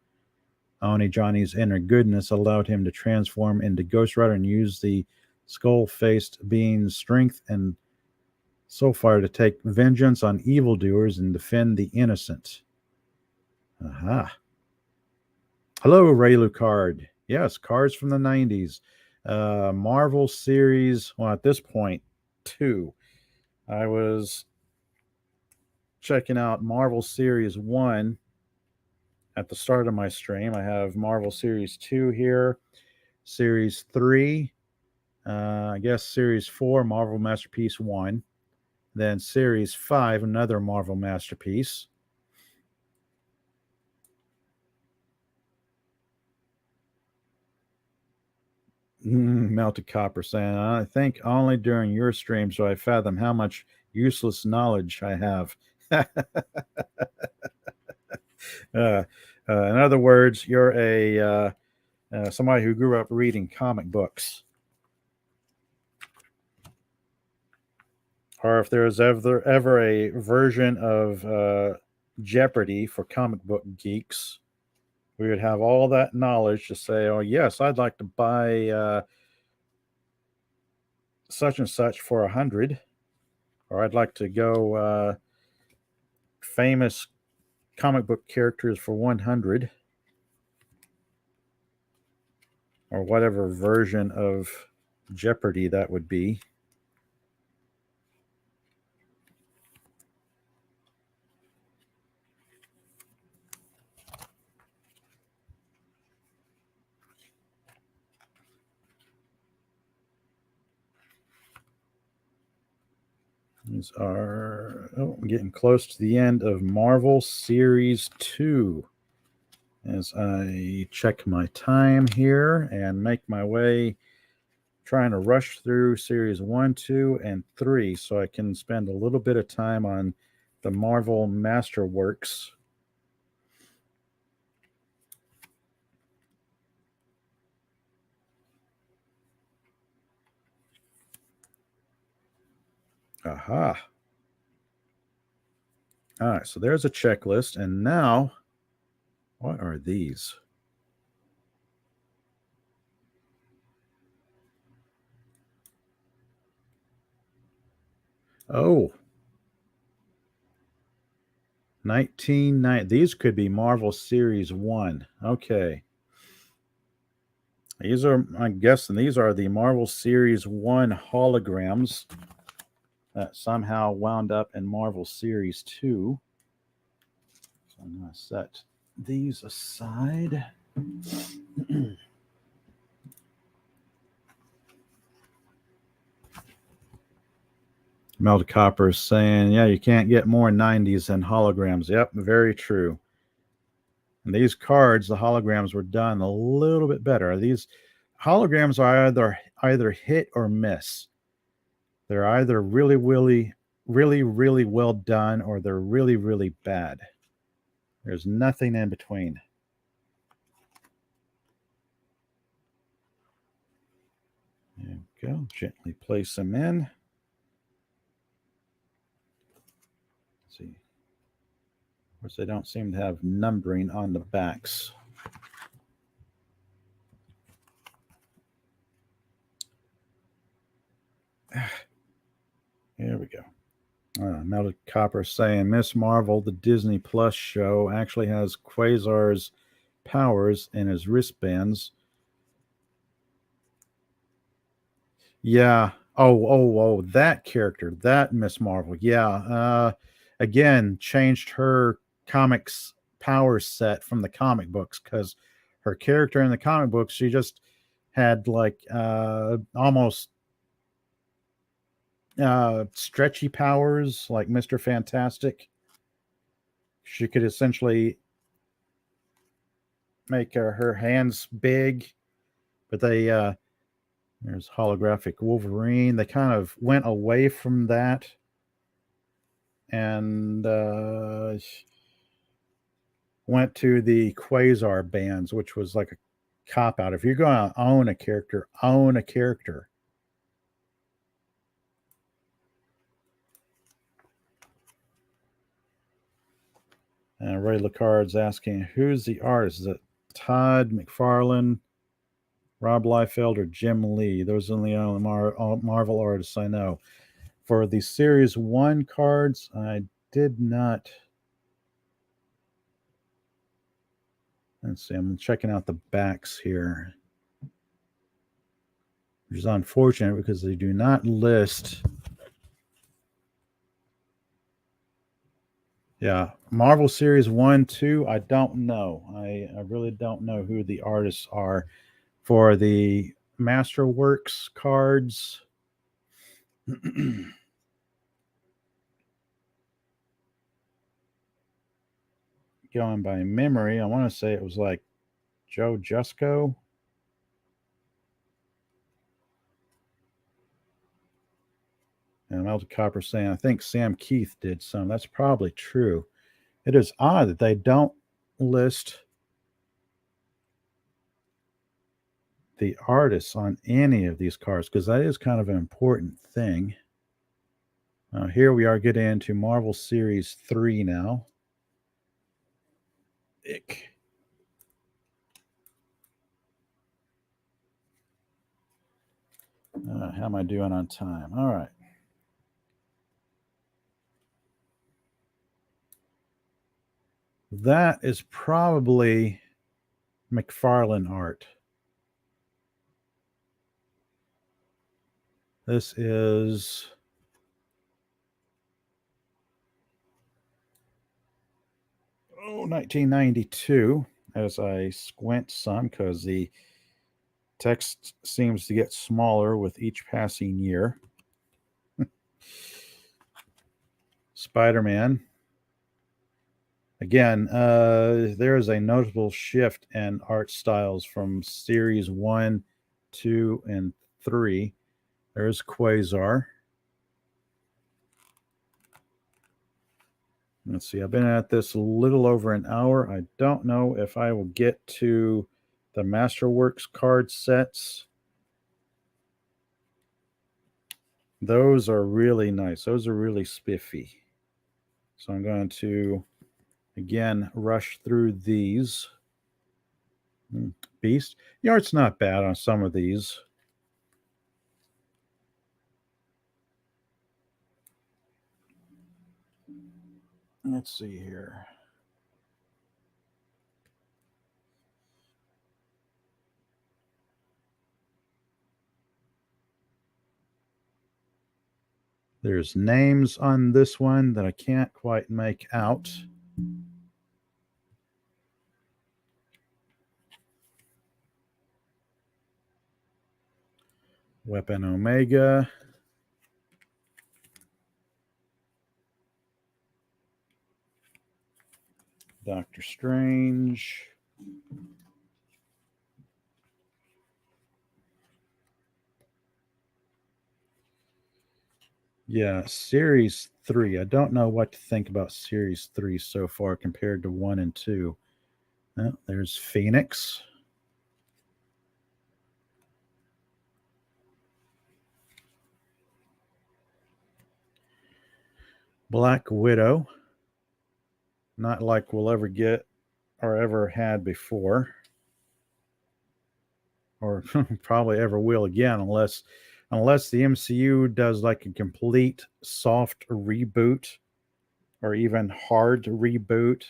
[SPEAKER 1] Only Johnny's inner goodness allowed him to transform into Ghost Rider and use the skull-faced being's strength and so far to take vengeance on evildoers and defend the innocent. Aha. Hello, Ray Lucard. Yes, cards from the 90s. Marvel Series, well, at this point, 2. I was checking out Marvel Series 1 at the start of my stream. I have Marvel Series 2 here, Series 3, I guess Series 4, Marvel Masterpiece 1, then Series 5, another Marvel Masterpiece. Melted Copper saying, I think only during your streams do I fathom how much useless knowledge I have. In other words, you're a somebody who grew up reading comic books. Or if there's ever a version of Jeopardy for comic book geeks, we would have all that knowledge to say, oh, yes, I'd like to buy such and such for 100, or I'd like to go famous comic book characters for 100, or whatever version of Jeopardy that would be. These are, I'm getting close to the end of Marvel Series 2. As I check my time here and make my way, trying to rush through Series 1, 2, and 3 so I can spend a little bit of time on the Marvel Masterworks. Aha. All right, so there's a checklist. And now, what are these? Oh, 1990. These could be Marvel Series 1. Okay. These are, I'm guessing, these are the Marvel Series 1 holograms that somehow wound up in Marvel Series 2. So I'm going to set these aside. Melted Copper is saying, yeah, you can't get more 90s than holograms. Yep, very true. And these cards, the holograms were done a little bit better. These holograms are either hit or miss. They're either really well done, or they're really, really bad. There's nothing in between. There we go. Gently place them in. Let's see. Of course, they don't seem to have numbering on the backs. Here we go. Melted Copper saying Miss Marvel, the Disney Plus show, actually has Quasar's powers in his wristbands. Yeah. Oh, that character, that Miss Marvel. Yeah. Again, changed her comics power set from the comic books, because her character in the comic books, she just had like almost stretchy powers like Mr. Fantastic. She could essentially make her hands big, but there's holographic Wolverine. They kind of went away from that and went to the Quasar bands, which was like a cop out. If you're going to own a character, own a character. And Ray Lacard's asking, who's the artist? Is it Todd McFarlane, Rob Liefeld, or Jim Lee? Those are the only Marvel artists I know. For the Series 1 cards, I did not. Let's see, I'm checking out the backs here, which is unfortunate because they do not list. Yeah, Marvel Series 1, 2, I don't know. I really don't know who the artists are. For the Masterworks cards, going by memory, I want to say it was like Joe Jusko. And Melted Copper saying, I think Sam Keith did some. That's probably true. It is odd that they don't list the artists on any of these cards, because that is kind of an important thing. Here we are getting into Marvel Series 3 now. Ick. How am I doing on time? All right. That is probably McFarlane art. This is 1992, as I squint some because the text seems to get smaller with each passing year. Spider-Man. Again, there is a notable shift in art styles from Series 1, 2, and 3. There's Quasar. Let's see, I've been at this a little over an hour. I don't know if I will get to the Masterworks card sets. Those are really nice. Those are really spiffy. So I'm going to, again, rush through these. Beast. The art's not bad on some of these. Let's see here. There's names on this one that I can't quite make out. Weapon Omega. Doctor Strange. Yeah, Series 3. I don't know what to think about Series 3 so far compared to 1 and 2. Oh, there's Phoenix. Black Widow. Not like we'll ever get or ever had before. Or probably ever will again, unless the MCU does like a complete soft reboot or even hard reboot,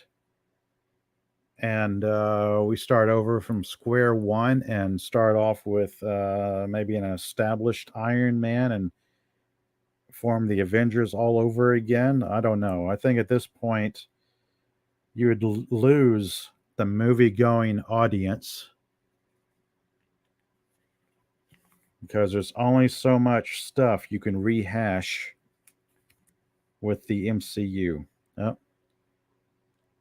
[SPEAKER 1] and we start over from square one and start off with maybe an established Iron Man and form the Avengers all over again. I don't know. I think at this point you would lose the movie-going audience because there's only so much stuff you can rehash with the MCU. Oh,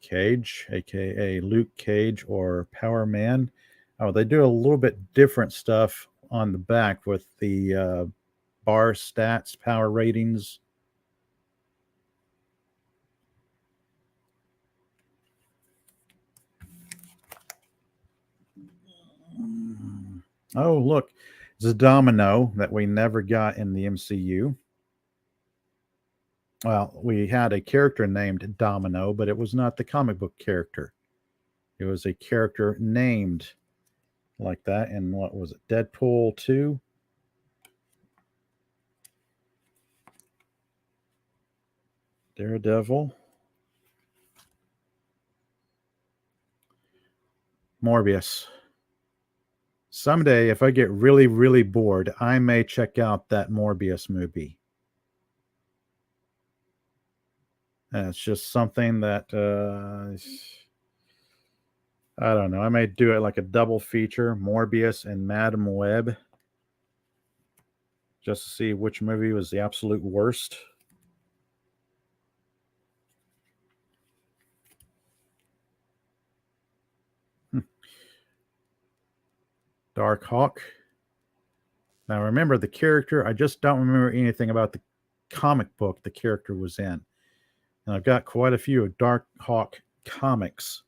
[SPEAKER 1] Cage, aka Luke Cage or Power Man. Oh, they do a little bit different stuff on the back with the bar stats, power ratings. Oh, look, it's a Domino that we never got in the MCU. Well, we had a character named Domino, but it was not the comic book character. It was a character named like that. And what was it? Deadpool 2? Daredevil. Morbius. Someday, if I get really, really bored, I may check out that Morbius movie. And it's just something that I don't know. I may do it like a double feature, Morbius and Madam Web, just to see which movie was the absolute worst. Dark Hawk. Now remember the character. I just don't remember anything about the comic book the character was in. And I've got quite a few Dark Hawk comics.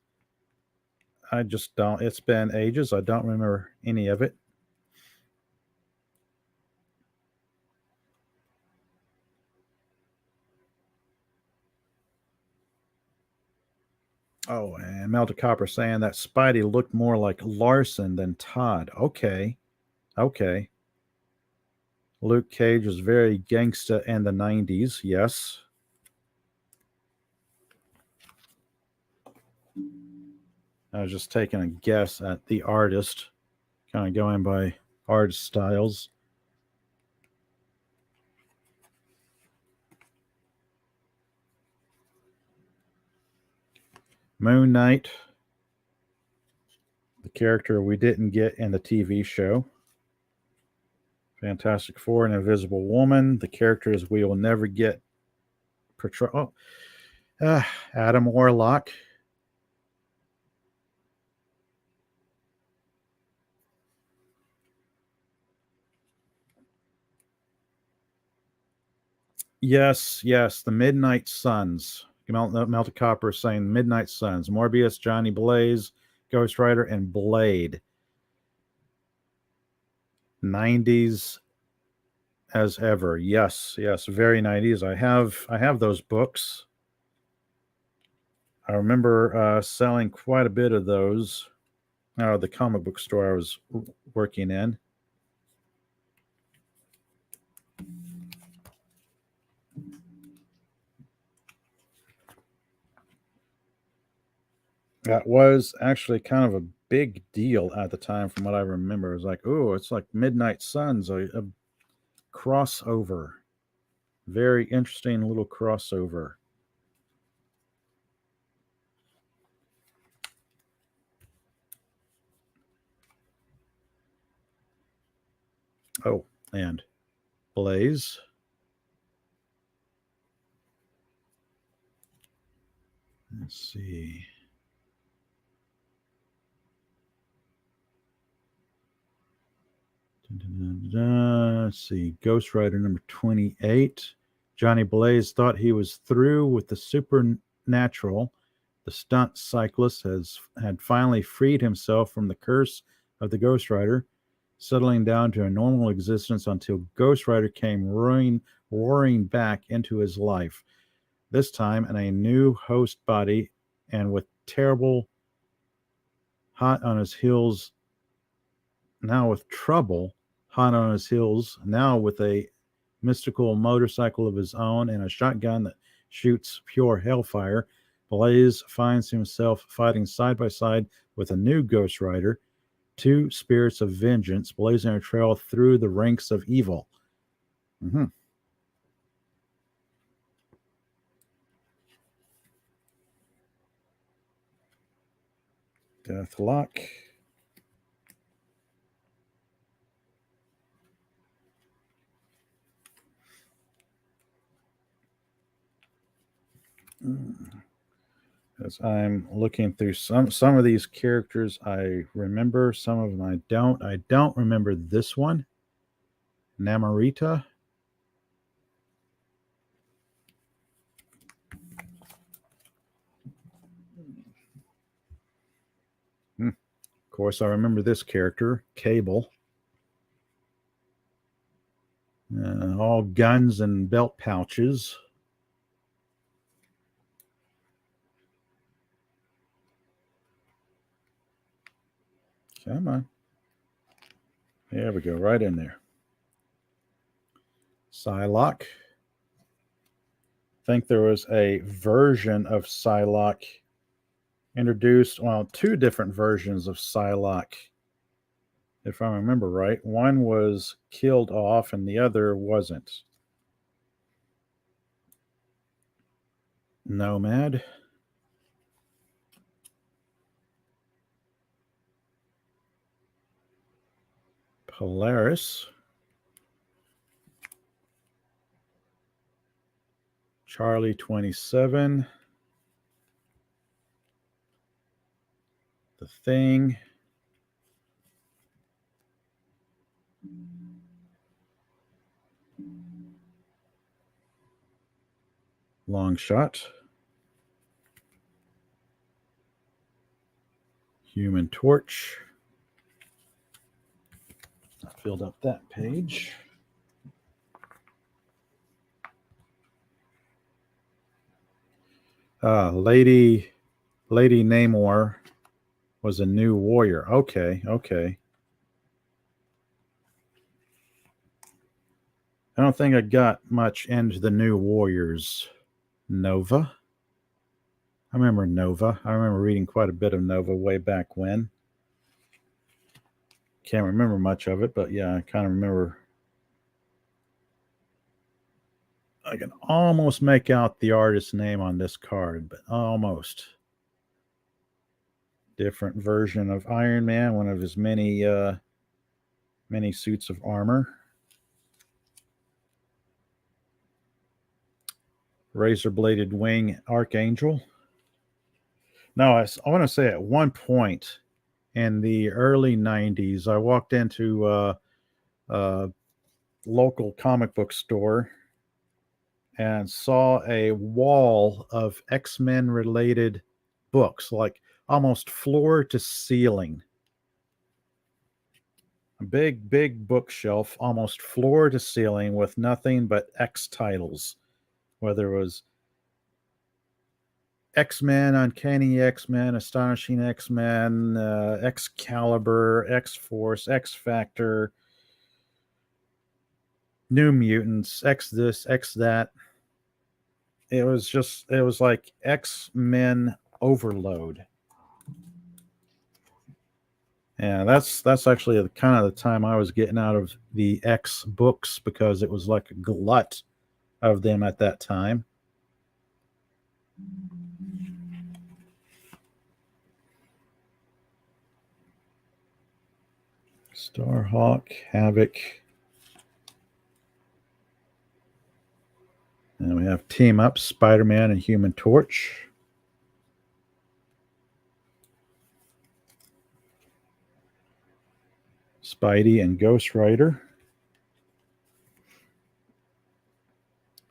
[SPEAKER 1] I just don't. It's been ages. I don't remember any of it. Oh, and Melted Copper saying that Spidey looked more like Larson than Todd. Okay. Luke Cage was very gangsta in the 90s. Yes. I was just taking a guess at the artist, kind of going by art styles. Moon Knight, the character we didn't get in the TV show. Fantastic Four and Invisible Woman, the characters we will never get portrayed. Adam Warlock. Yes, the Midnight Suns. Melted Copper saying Midnight Suns. Morbius, Johnny Blaze, Ghost Rider, and Blade. 90s as ever. Yes, very 90s. I have those books. I remember selling quite a bit of those out of the comic book store I was working in. That was actually kind of a big deal at the time, from what I remember. It was like, oh, it's like Midnight Suns, a crossover. Very interesting little crossover. Oh, and Blaze. Let's see. Let's see. Ghost Rider number 28. Johnny Blaze thought he was through with the supernatural. The stunt cyclist had finally freed himself from the curse of the Ghost Rider, settling down to a normal existence until Ghost Rider came roaring back into his life. This time in a new host body and with terrible hot on his heels. Now with trouble hot on his heels, now with a mystical motorcycle of his own and a shotgun that shoots pure hellfire, Blaze finds himself fighting side by side with a new Ghost Rider, two spirits of vengeance blazing a trail through the ranks of evil. Deathlock. As I'm looking through some of these characters, I remember, some of them I don't. I don't remember this one, Namorita. Of course, I remember this character, Cable. All guns and belt pouches. Come on. There we go, right in there. Psylocke. I think there was a version of Psylocke introduced, well, two different versions of Psylocke, if I remember right. One was killed off and the other wasn't. Nomad. Polaris. Charlie 27. The Thing. Long Shot. Human Torch. I filled up that page. Lady Lady Namor was a new warrior. Okay. I don't think I got much into the New Warriors. Nova. I remember Nova. I remember reading quite a bit of Nova way back when. Can't remember much of it, but yeah, I kind of remember. I can almost make out the artist's name on this card, but almost. Different version of Iron Man, one of his many suits of armor. Razor-bladed wing Archangel. Now, I want to say at one point in the early 90s, I walked into a local comic book store and saw a wall of X-Men related books, like almost floor to ceiling. A big bookshelf, almost floor to ceiling, with nothing but X titles, whether it was X-Men, Uncanny X-Men, Astonishing X-Men, Excalibur, X-Force, X-Factor, New Mutants, X this, X that. It was like X-Men overload. Yeah, that's actually the kind of the time I was getting out of the X books, because it was like a glut of them at that time. Starhawk, Havoc. And we have Team Up, Spider-Man and Human Torch. Spidey and Ghost Rider.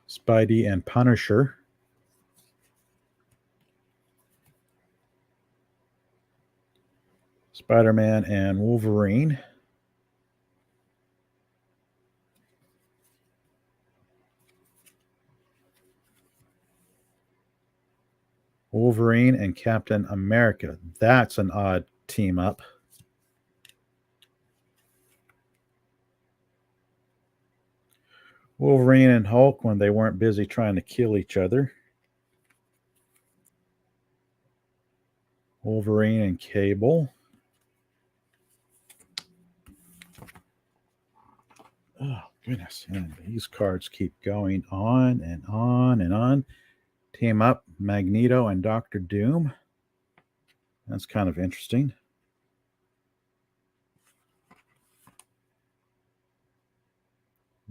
[SPEAKER 1] Spidey and Punisher. Spider-Man and Wolverine. Wolverine and Captain America. That's an odd team up. Wolverine and Hulk when they weren't busy trying to kill each other. Wolverine and Cable. Oh, goodness. And these cards keep going on and on and on. Team Up, Magneto and Doctor Doom. That's kind of interesting.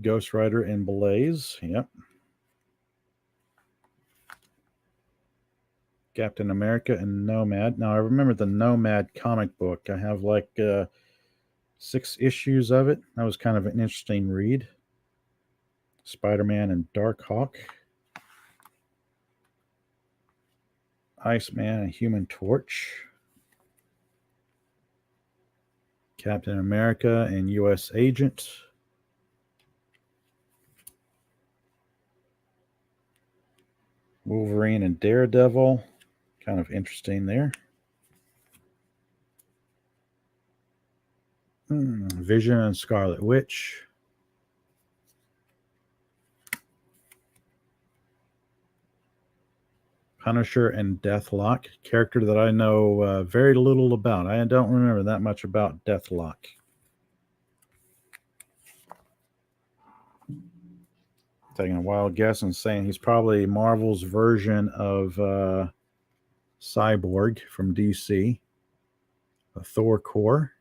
[SPEAKER 1] Ghost Rider and Blaze. Yep. Captain America and Nomad. Now, I remember the Nomad comic book. I have like 6 issues of it. That was kind of an interesting read. Spider-Man and Darkhawk. Iceman and Human Torch. Captain America and U.S. Agent. Wolverine and Daredevil. Kind of interesting there. Vision and Scarlet Witch. Punisher and Deathlock, character that I know very little about. I don't remember that much about Deathlock. Taking a wild guess and saying he's probably Marvel's version of Cyborg from DC, a Thor core.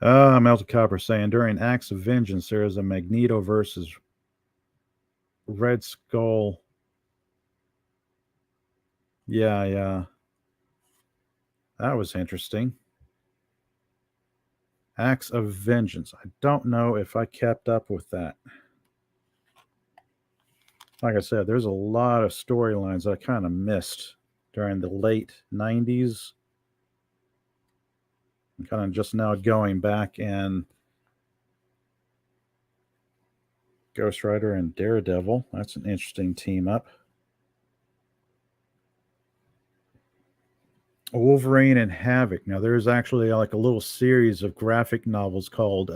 [SPEAKER 1] Melted Copper saying during Acts of Vengeance there is a Magneto versus Red Skull. Yeah. That was interesting. Acts of Vengeance. I don't know if I kept up with that. Like I said, there's a lot of storylines I kind of missed during the late 90s. I'm kind of just now going back and Ghost Rider and Daredevil. That's an interesting team up. Wolverine and Havoc. Now, there's actually like a little series of graphic novels called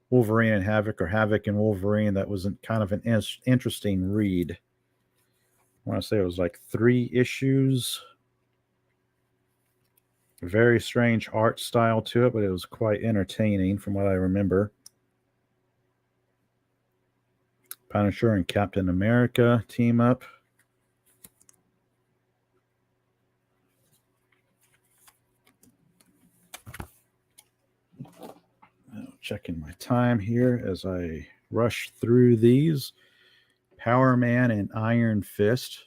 [SPEAKER 1] Wolverine and Havoc, or Havoc and Wolverine. That was kind of an interesting read. I want to say it was like 3 issues. Very strange art style to it, but it was quite entertaining from what I remember. Punisher and Captain America team up. Checking my time here as I rush through these. Power Man and Iron Fist.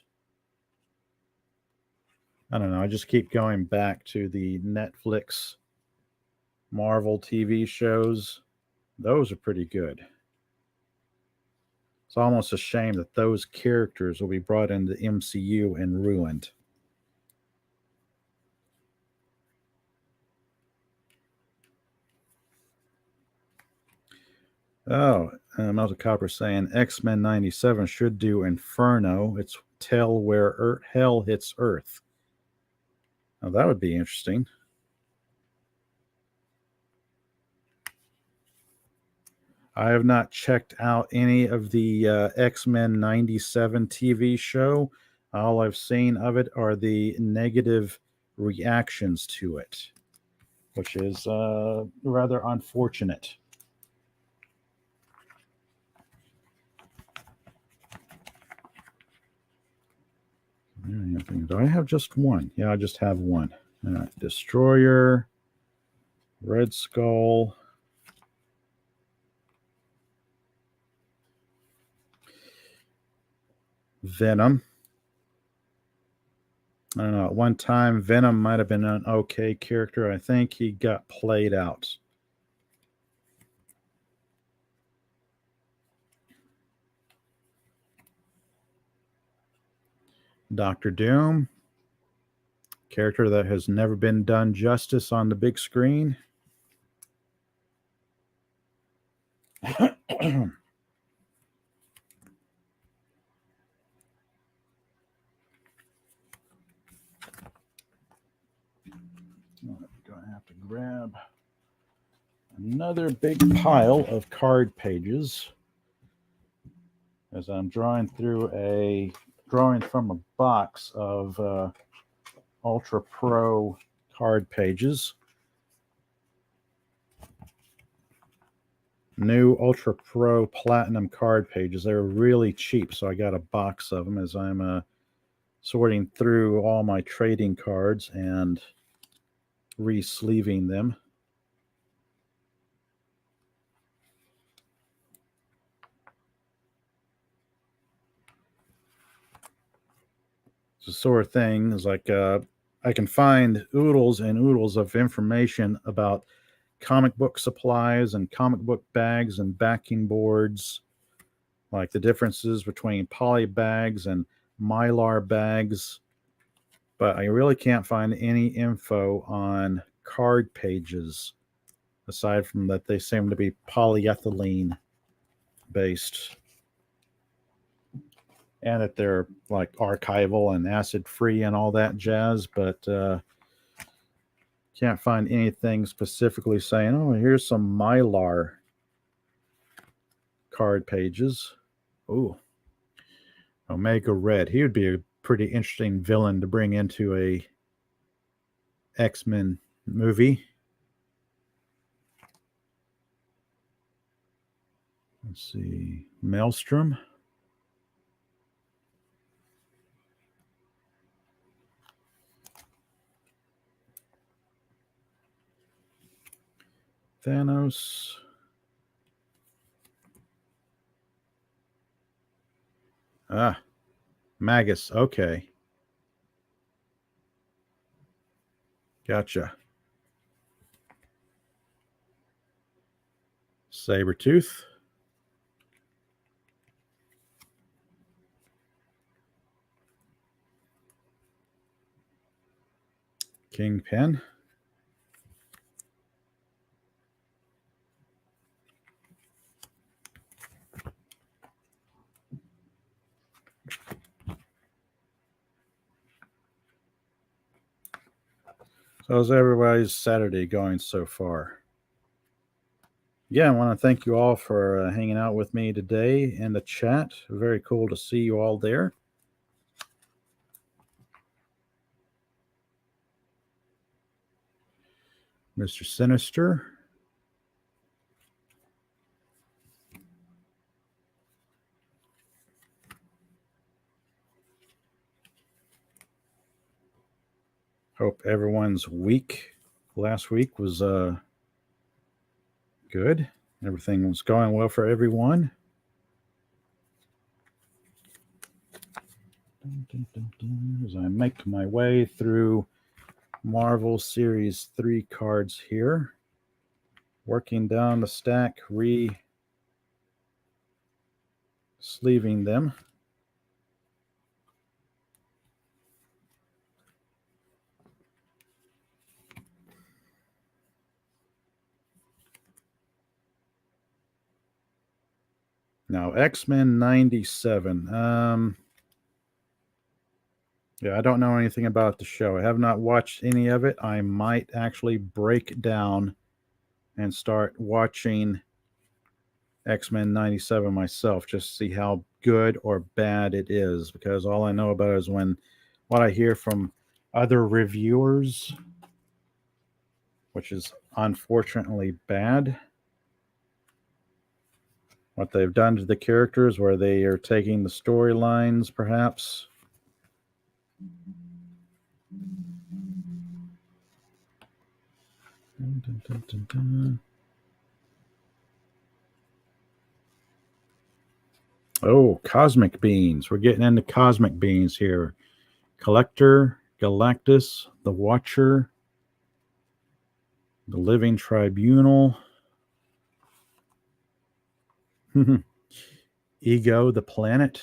[SPEAKER 1] I don't know. I just keep going back to the Netflix Marvel TV shows. Those are pretty good. It's almost a shame that those characters will be brought into the MCU and ruined. Oh, Melted Copper saying X-Men 97 should do Inferno. It's tell where hell hits Earth. Now, that would be interesting. I have not checked out any of the X-Men 97 TV show. All I've seen of it are the negative reactions to it, which is rather unfortunate. Do I have just one? Yeah, I just have one. Destroyer, Red Skull, Venom. I don't know. At one time, Venom might have been an okay character. I think he got played out. Doctor Doom, character that has never been done justice on the big screen. Do I have to grab another big pile of card pages as I'm drawing from a box of Ultra Pro card pages. New Ultra Pro Platinum card pages. They're really cheap, so I got a box of them as I'm sorting through all my trading cards and re-sleeving them. It's the sort of thing is like I can find oodles and oodles of information about comic book supplies and comic book bags and backing boards, like the differences between poly bags and mylar bags, but I really can't find any info on card pages aside from that they seem to be polyethylene based and that they're like archival and acid free and all that jazz, but can't find anything specifically saying, oh, here's some mylar card pages. Ooh, Omega Red. He would be a pretty interesting villain to bring into a X-Men movie. Let's see. Maelstrom. Thanos. Magus. Okay. Gotcha. Sabretooth. Kingpin. How's everybody's Saturday going so far? Yeah, I want to thank you all for hanging out with me today in the chat. Very cool to see you all there. Mr. Sinister. Hope everyone's week last week was good. Everything was going well for everyone. As I make my way through Marvel Series 3 cards here, working down the stack, sleeving them. Now, X-Men 97. Yeah, I don't know anything about the show. I have not watched any of it. I might actually break down and start watching X-Men 97 myself, just to see how good or bad it is, because all I know about it is what I hear from other reviewers, which is unfortunately bad. What they've done to the characters, where they are taking the storylines, perhaps. Dun, dun, dun, dun. Oh, cosmic beings. We're getting into cosmic beings here. Collector, Galactus, the Watcher, the Living Tribunal, Ego, the planet,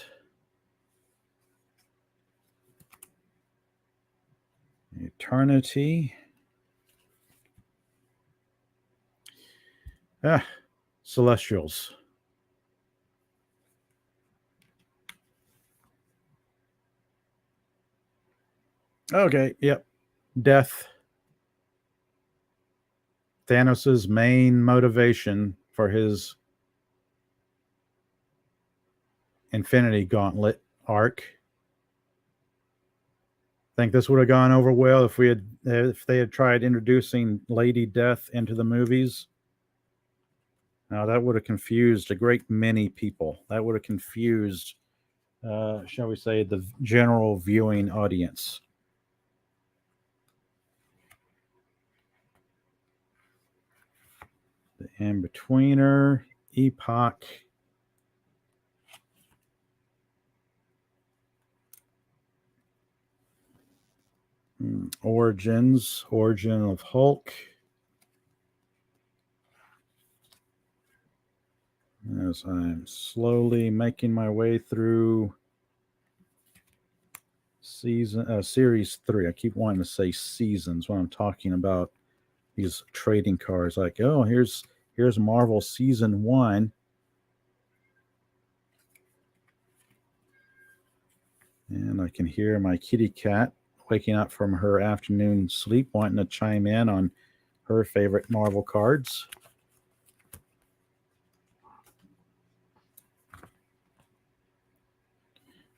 [SPEAKER 1] Eternity, Celestials. Okay, yep. Death. Thanos' main motivation for his Infinity Gauntlet arc. Think this would have gone over well if they had tried introducing Lady Death into the movies. Now that would have confused a great many people. That would have confused, shall we say, the general viewing audience. The In-Betweener, Epoch, Origins, Origin of Hulk. As I'm slowly making my way through series 3. I keep wanting to say seasons when I'm talking about these trading cards. Like, oh, here's Marvel season 1. And I can hear my kitty cat waking up from her afternoon sleep, wanting to chime in on her favorite Marvel cards.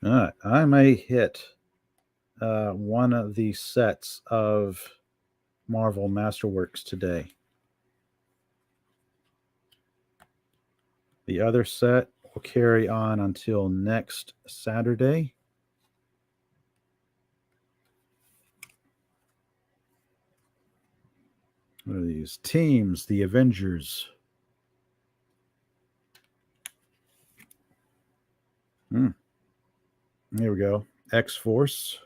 [SPEAKER 1] I may hit one of the sets of Marvel Masterworks today. The other set will carry on until next Saturday. What are these? Teams, the Avengers. Here we go. X-Force.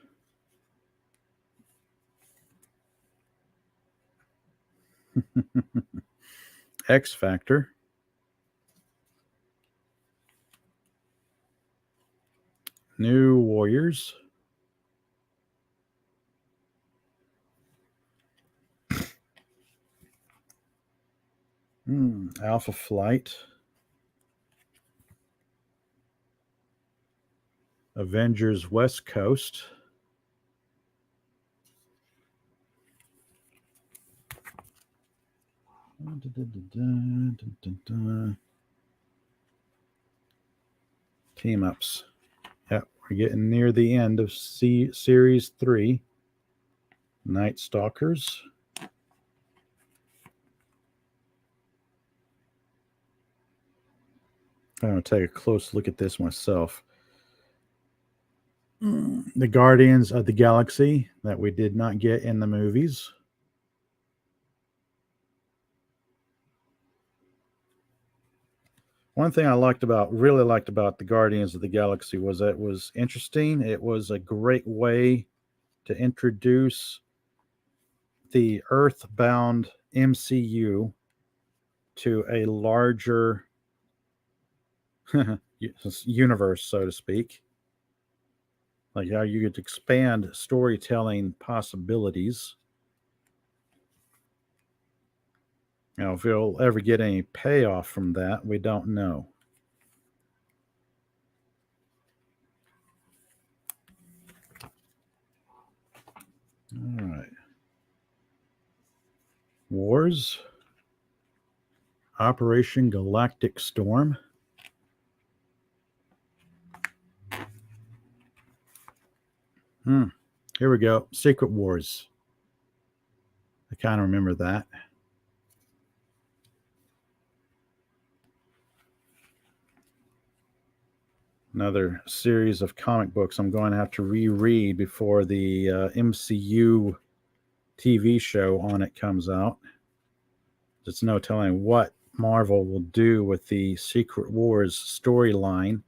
[SPEAKER 1] X-Factor. New Warriors. Alpha Flight. Avengers West Coast. Team ups. Yep, we're getting near the end of Series 3. Night Stalkers. I'm going to take a close look at this myself. The Guardians of the Galaxy that we did not get in the movies. One thing I really liked about the Guardians of the Galaxy was that it was interesting. It was a great way to introduce the Earthbound MCU to a larger universe, so to speak. Like how you could expand storytelling possibilities. Now, if you'll ever get any payoff from that, we don't know. All right. Wars. Operation Galactic Storm. Here we go. Secret Wars. I kind of remember that. Another series of comic books I'm going to have to reread before the MCU TV show on it comes out. There's no telling what Marvel will do with the Secret Wars storyline.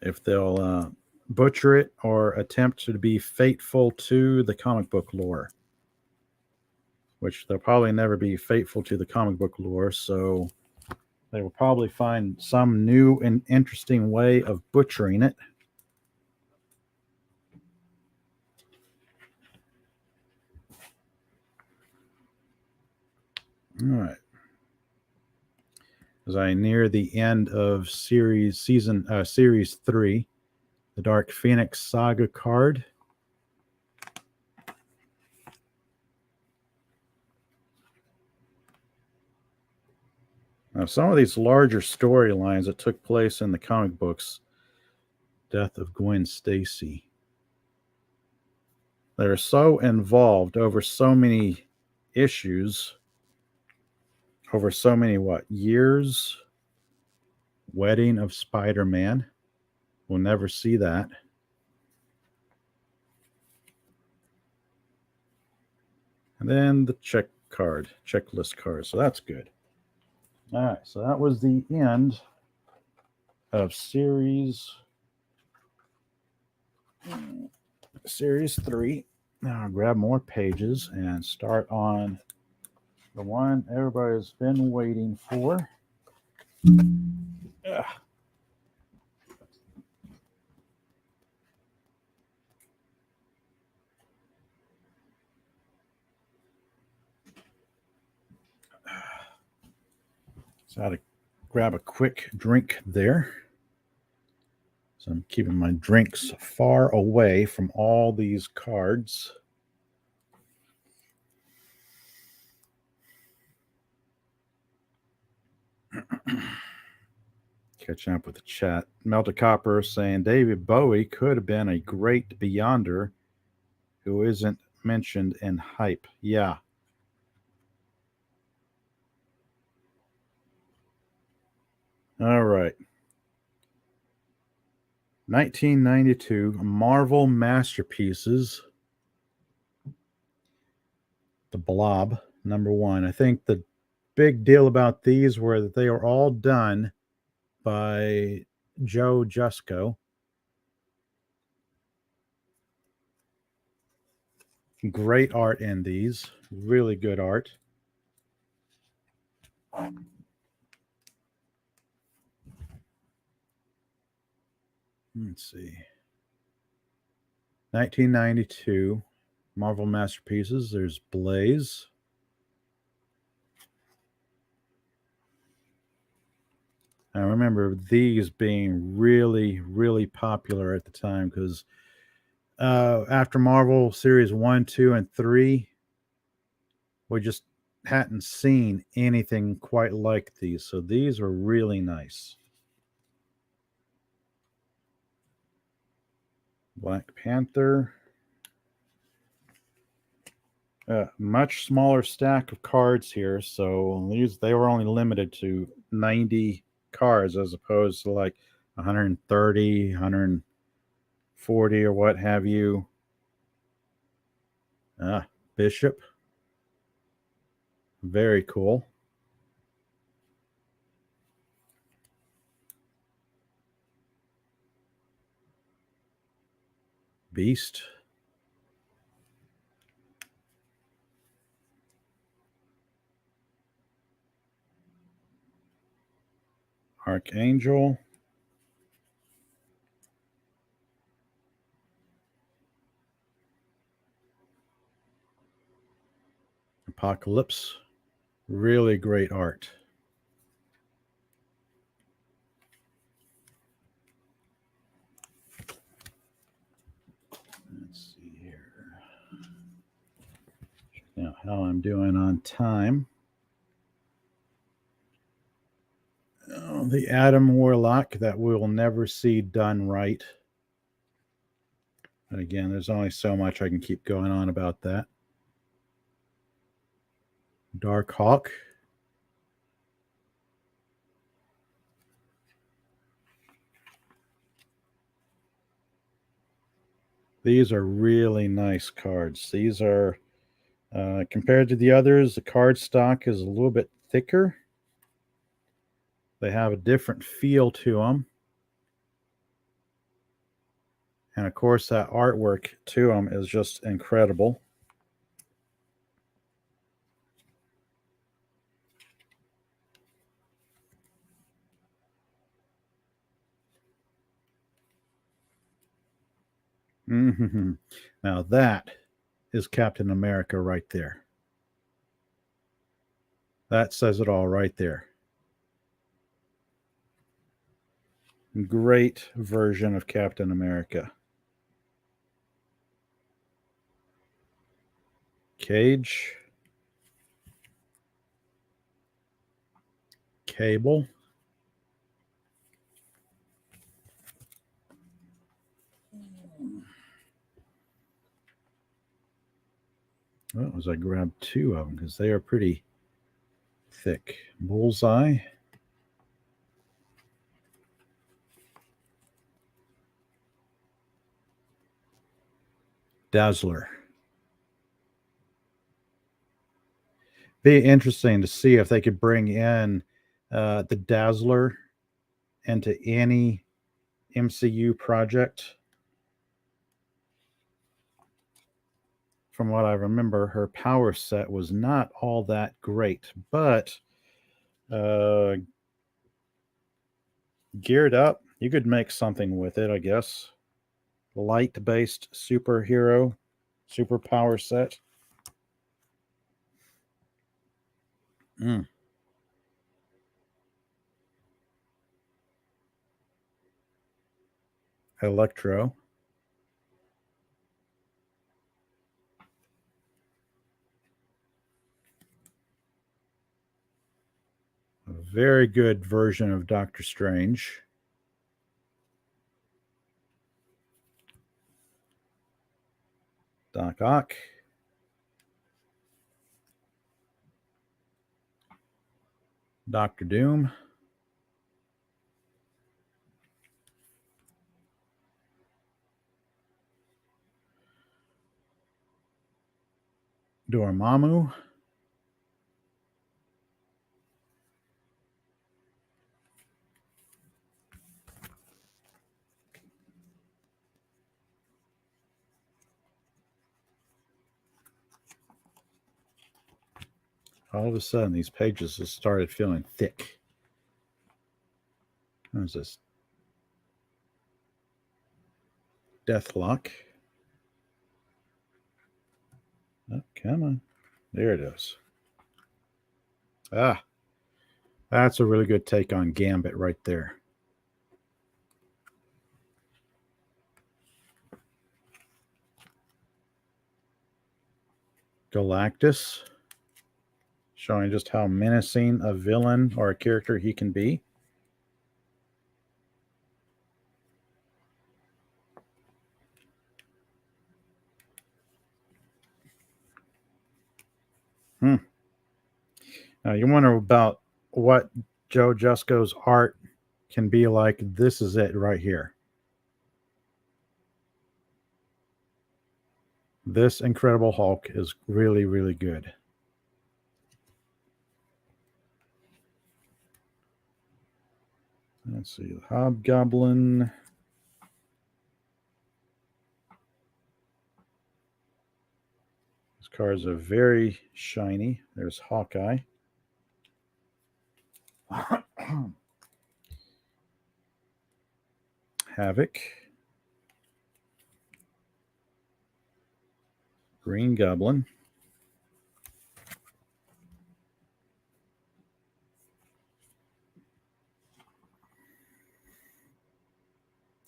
[SPEAKER 1] If they'll butcher it or attempt to be faithful to the comic book lore. Which they'll probably never be faithful to the comic book lore, so they will probably find some new and interesting way of butchering it. All right. As I near the end of Series 3, the Dark Phoenix Saga card. Now, some of these larger storylines that took place in the comic books, death of Gwen Stacy, they're so involved over so many issues, over so many, years? Wedding of Spider-Man. We'll never see that. And then the checklist card. So that's good. All right, so that was the end of Series 3. Now I'll grab more pages and start on the one everybody's been waiting for. Ugh. So I had to grab a quick drink there. So I'm keeping my drinks far away from all these cards. Catching up with the chat. Melted Copper saying David Bowie could have been a great Beyonder who isn't mentioned in hype. Yeah. All right. 1992 Marvel Masterpieces. The Blob, #1. I think the big deal about these were that they were all done by Joe Jusko. Great art in these. Really good art. Let's see. 1992 Marvel Masterpieces. There's Blaze. I remember these being really, really popular at the time because after Marvel Series 1, 2, and 3, we just hadn't seen anything quite like these. So these are really nice. Black Panther. Much smaller stack of cards here. So they were only limited to 90 cards as opposed to like 130, 140 or what have you. Bishop. Very cool. Beast. Archangel. Apocalypse. Really great art. Let's see here. Check out how I'm doing on time. Oh, the Adam Warlock that we'll never see done right. And again, there's only so much I can keep going on about that. Dark Hawk. These are really nice cards. These are, compared to the others, the card stock is a little bit thicker. They have a different feel to them. And of course, that artwork to them is just incredible. Mm-hmm. Now that is Captain America right there. That says it all right there. Great version of Captain America. Cage. Cable. Well, as I grabbed two of them because they are pretty thick. Bullseye. Dazzler. Be interesting to see if they could bring in the Dazzler into any MCU project. From what I remember, her power set was not all that great, but geared up, you could make something with it, I guess. Light-based superhero, superpower set. Electro. A very good version of Doctor Strange. Doc Ock. Doctor Doom. Dormammu. All of a sudden, these pages just started feeling thick. What is this? Deathlock. Oh, come on. There it is. That's a really good take on Gambit right there. Galactus. showing just how menacing a villain or a character he can be. Now you wonder about what Joe Jusko's art can be like. This is it right here. This Incredible Hulk is really, really good. Let's see, Hobgoblin. These cards are very shiny. There's Hawkeye. Havoc. Green Goblin.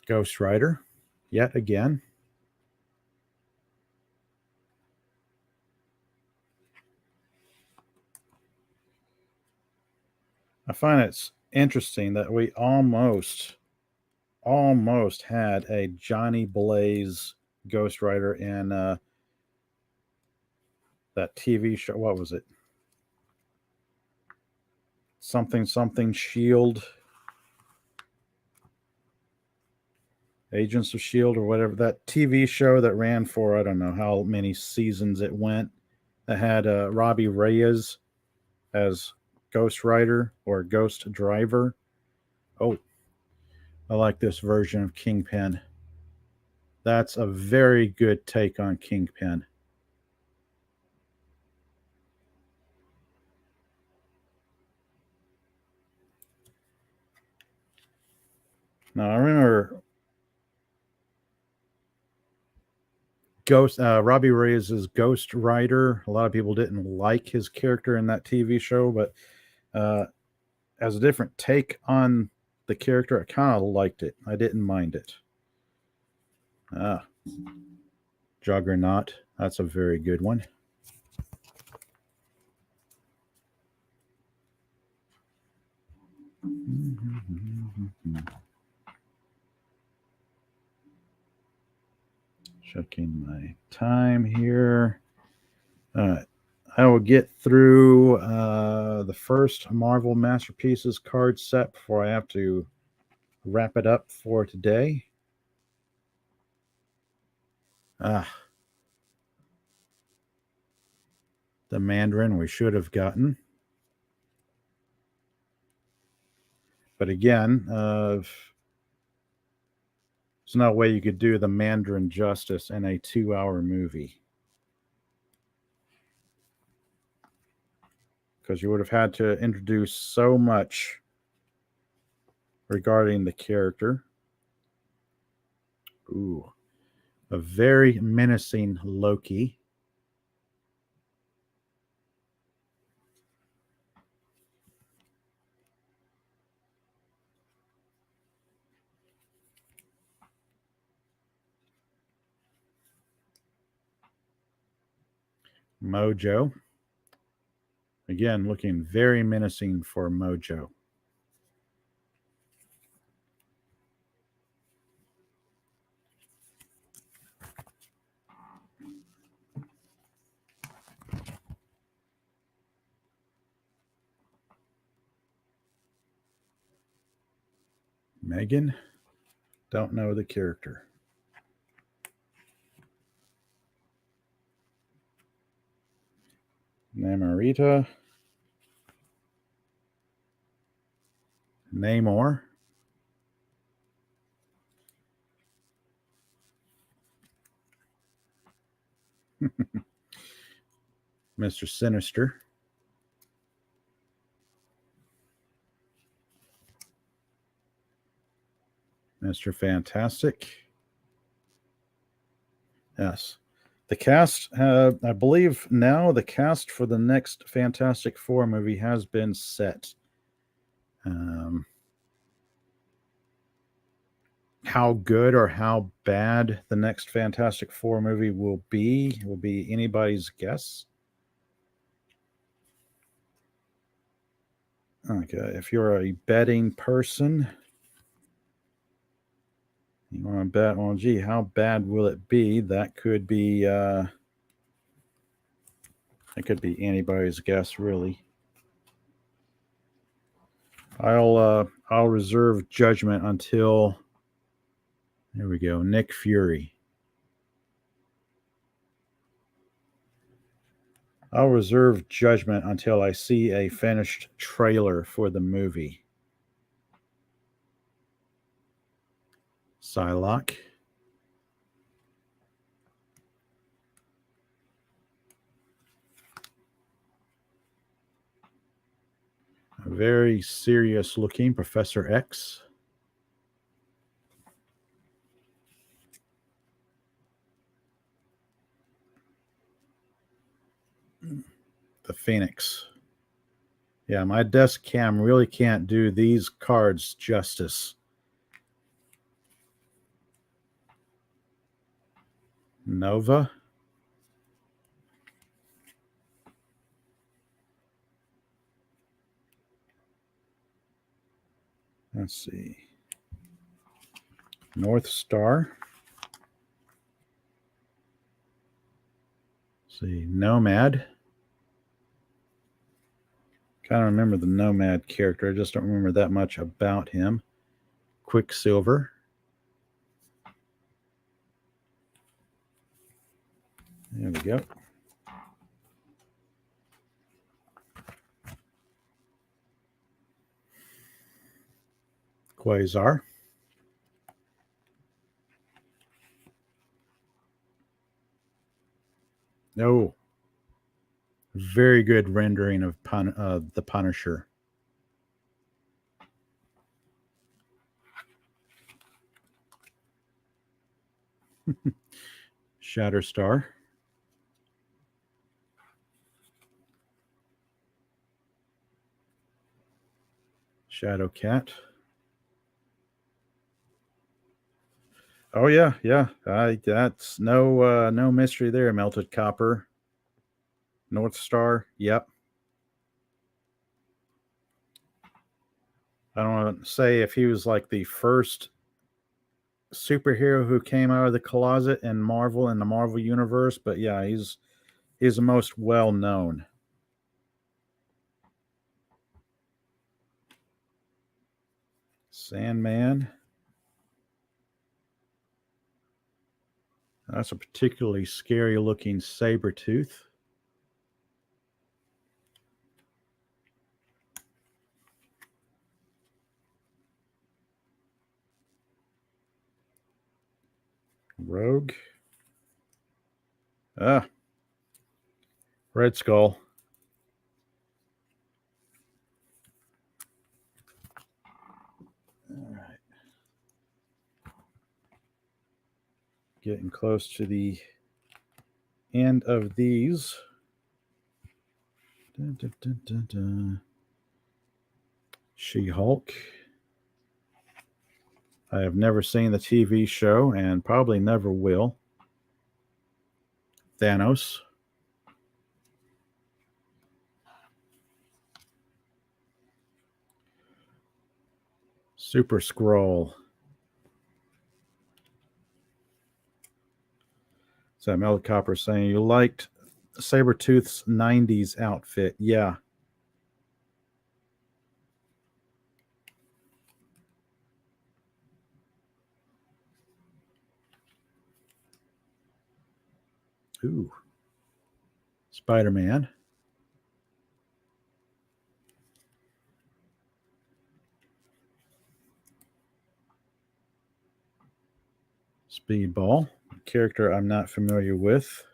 [SPEAKER 1] Ghost Rider, yet again. I find it's interesting that we almost had a Johnny Blaze Ghost Rider in that TV show. What was it? Something Shield. Agents of Shield or whatever, that TV show that ran for I don't know how many seasons it went, that had Robbie Reyes as Ghost Rider or Ghost Driver. Oh, I like this version of Kingpin. That's a very good take on Kingpin. Now I remember Robbie Reyes' Ghost Rider. A lot of people didn't like his character in that TV show, but as a different take on the character, I kind of liked it. I didn't mind it. Juggernaut. That's a very good one. Checking my time here. I will get through the first Marvel Masterpieces card set before I have to wrap it up for today. The Mandarin we should have gotten. But again, there's no way you could do the Mandarin justice in a 2-hour movie. Because you would have had to introduce so much regarding the character. Ooh, a very menacing Loki. Mojo. Again, looking very menacing for Mojo. Megan, don't know the character. Namorita. Namor. Mr. Sinister. Mr. Fantastic. Yes. The cast, I believe now the cast for the next Fantastic Four movie has been set. How good or how bad the next Fantastic Four movie will be anybody's guess. Okay, if you're a betting person, you want to bet, well, gee, how bad will it be? That could be, it could be anybody's guess, really. I'll reserve judgment until, there we go, Nick Fury. I'll reserve judgment until I see a finished trailer for the movie. Psylocke. A very serious looking Professor X. The Phoenix. Yeah, my desk cam really can't do these cards justice. Nova. Let's see. North Star. Let's see. Nomad. Kind of remember the Nomad character. I just don't remember that much about him. Quicksilver. There we go. Quasar. Oh, very good rendering of the Punisher. Shatterstar. Shadowcat. Oh yeah, yeah. That's no mystery there. Melted Copper. North Star. Yep. I don't want to say if he was like the first superhero who came out of the closet in Marvel, in the Marvel universe, but yeah, he's the most well known. Sandman. That's a particularly scary looking Sabretooth. Rogue. Red Skull. All right. Getting close to the end of these. She-Hulk. I have never seen the TV show and probably never will. Thanos. Super Skrull. So Mel Copper saying you liked Sabretooth's 90s outfit. Yeah. Ooh. Spider-Man. Speedball. Character I'm not familiar with.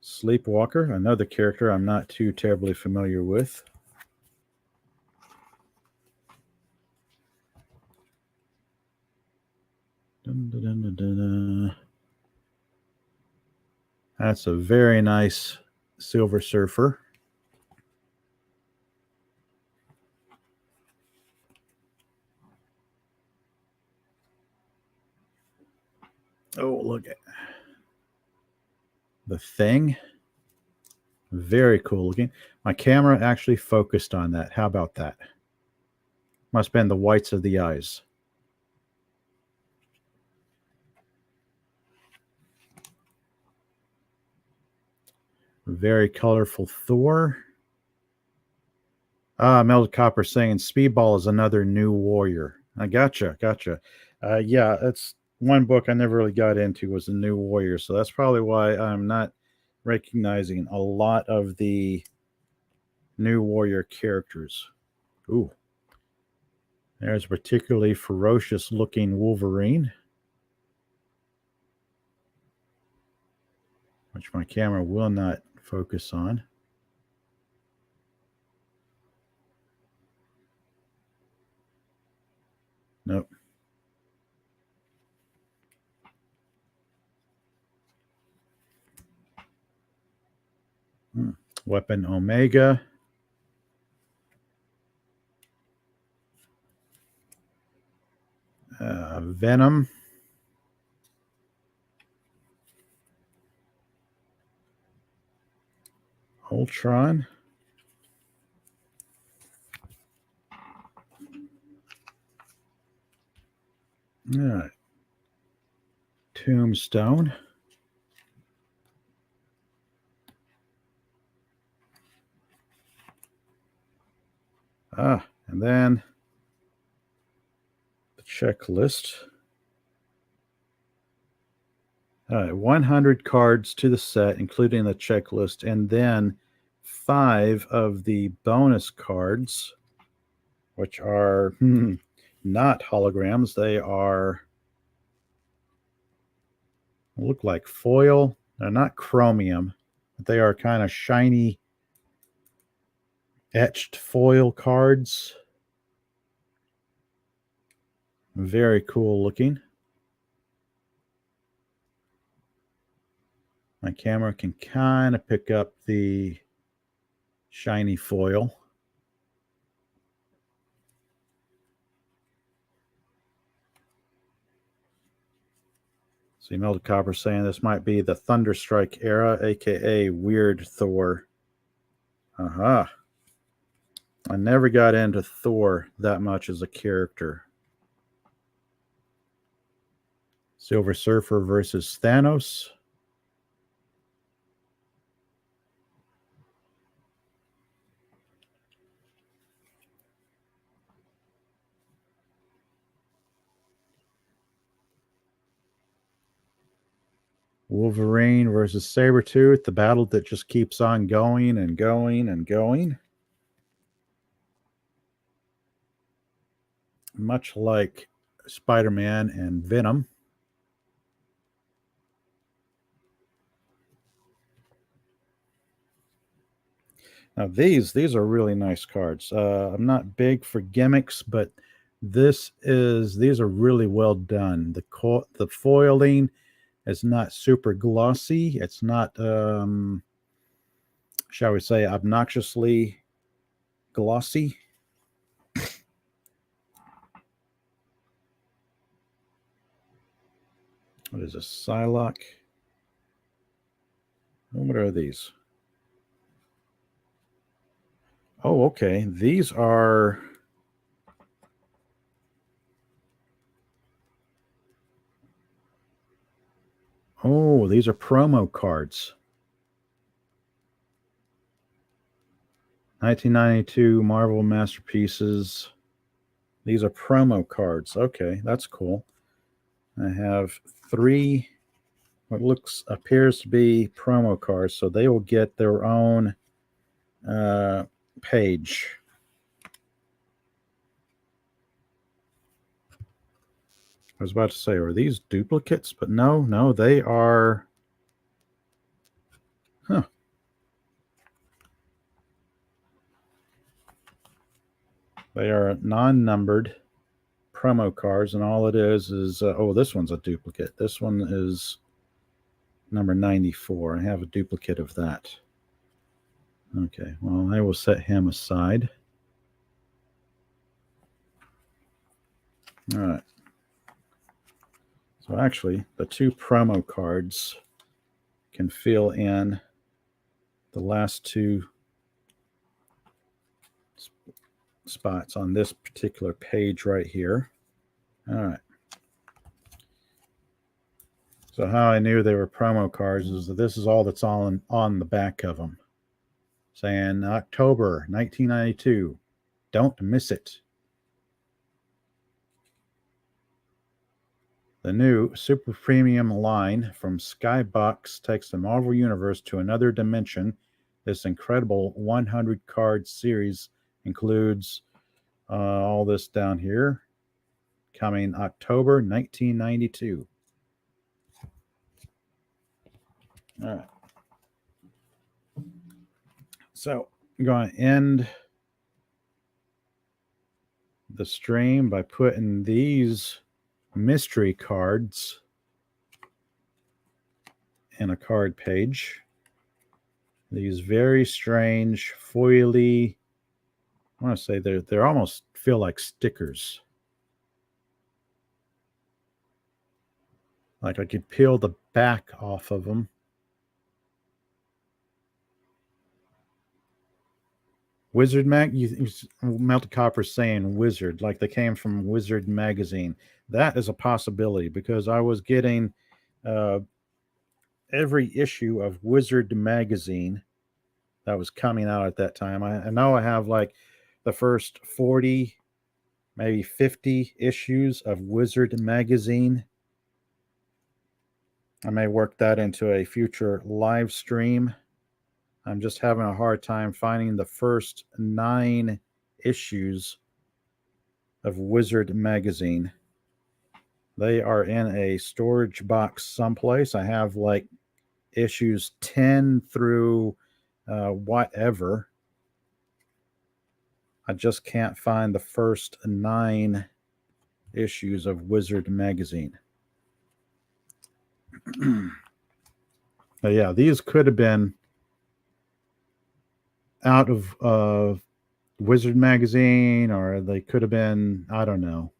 [SPEAKER 1] Sleepwalker. Another character I'm not too terribly familiar with. Dun, dun, dun, dun, dun. That's a very nice Silver Surfer. Oh, look at The Thing. Very cool looking. My camera actually focused on that. How about that? Must have been the whites of the eyes. Very colorful Thor. Melted Copper saying Speedball is another new warrior. I gotcha. Yeah, that's one book I never really got into was the New Warrior. So that's probably why I'm not recognizing a lot of the New Warrior characters. Ooh. There's a particularly ferocious looking Wolverine, which my camera will not focus on. Nope. Weapon Omega. Venom. Ultron. All right. Tombstone. And then the checklist. 100 cards to the set, including the checklist, and then 5 of the bonus cards, which are not holograms. They are look like foil. They're not chromium, but they are kind of shiny etched foil cards. Very cool looking. My camera can kind of pick up the shiny foil. See, Melted Copper saying this might be the Thunderstrike era, aka Weird Thor. Aha. I never got into Thor that much as a character. Silver Surfer versus Thanos. Wolverine versus Sabretooth, the battle that just keeps on going and going and going. Much like Spider-Man and Venom. Now these are really nice cards. I'm not big for gimmicks, but these are really well done. The foiling is not super glossy. It's not, shall we say, obnoxiously glossy. What is a Psylocke? What are these? Oh, okay. These are... Oh, these are promo cards. 1992 Marvel Masterpieces. These are promo cards. Okay, that's cool. I have 3 what appears to be promo cards, so they will get their own page. I was about to say, are these duplicates? But no, they are... Huh. They are non-numbered promo cards, and all it is oh, this one's a duplicate. This one is number 94. I have a duplicate of that. Okay, well, I will set him aside. All right. So actually, the 2 promo cards can fill in the last two spots on this particular page right here. All right. So how I knew they were promo cards is that this is all that's on the back of them. Saying October 1992. Don't miss it. The new Super Premium line from Skybox takes the Marvel Universe to another dimension. This incredible 100 card series includes all this down here, coming October 1992. All right. So I'm going to end the stream by putting these mystery cards in a card page. These very strange foily, I want to say they're almost feel like stickers. Like I could peel the back off of them. Wizard Melted Copper saying Wizard, like they came from Wizard magazine. That is a possibility because I was getting every issue of Wizard magazine that was coming out at that time. I know I have like the first 40, maybe 50 issues of Wizard magazine. I may work that into a future live stream. I'm just having a hard time finding the first 9 issues of Wizard magazine. They are in a storage box someplace. I have like issues 10 through whatever. I just can't find the first 9 issues of Wizard magazine. But yeah, these could have been out of Wizard magazine, or they could have been, I don't know.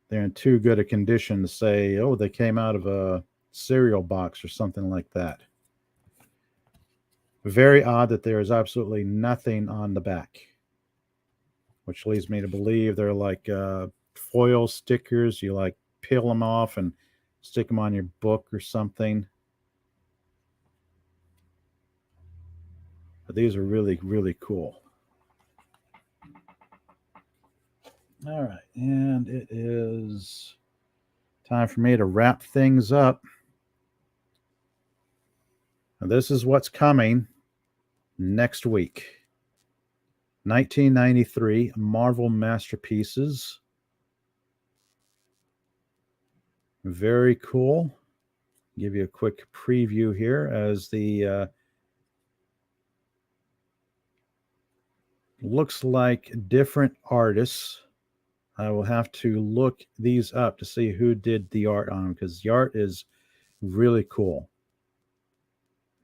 [SPEAKER 1] They're in too good a condition to say, oh, they came out of a cereal box or something like that. Very odd that there is absolutely nothing on the back, which leads me to believe they're like foil stickers. You like peel them off and stick them on your book or something. But these are really, really cool. All right, and it is time for me to wrap things up. Now, this is what's coming next week. 1993 Marvel Masterpieces. Very cool. Give you a quick preview here as the looks like different artists. I will have to look these up to see who did the art on them because the art is really cool.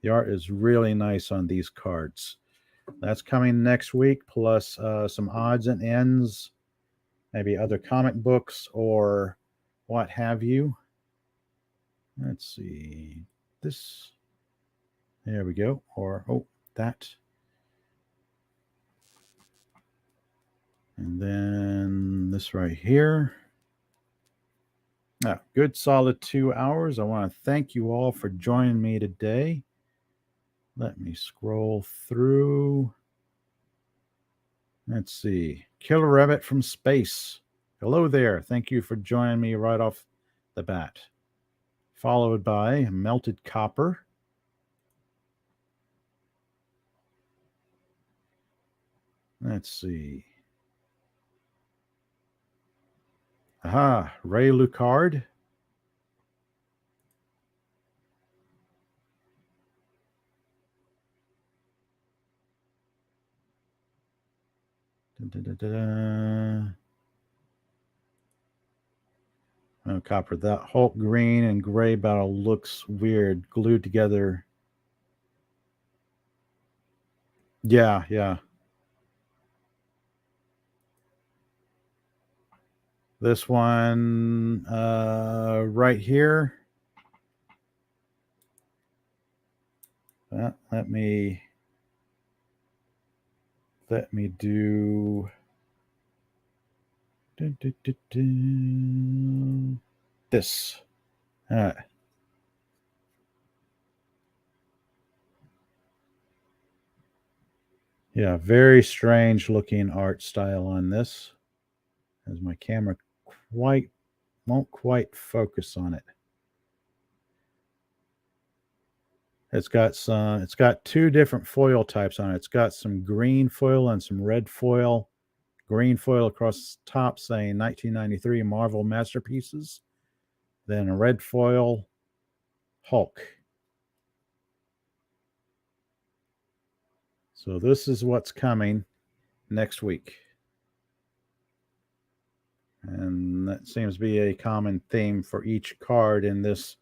[SPEAKER 1] The art is really nice on these cards. That's coming next week, plus some odds and ends, maybe other comic books or what have you. Let's see. This. There we go. Or, oh, that. And then this right here. Good solid 2 hours. I want to thank you all for joining me today. Let me scroll through. Let's see. Killer Rabbit from Space. Hello there. Thank you for joining me right off the bat. Followed by Melted Copper. Let's see. Aha, Ray Lucard. Oh, Copper. That Hulk green and gray battle looks weird, glued together. Yeah, yeah. This one right here. Well, let me do this. All right. Yeah, very strange looking art style on this, as my camera won't quite focus on it. It's got two different foil types on it. It's got some green foil and some red foil. Green foil across the top saying 1993 Marvel Masterpieces. Then a red foil Hulk. So this is what's coming next week. And that seems to be a common theme for each card in this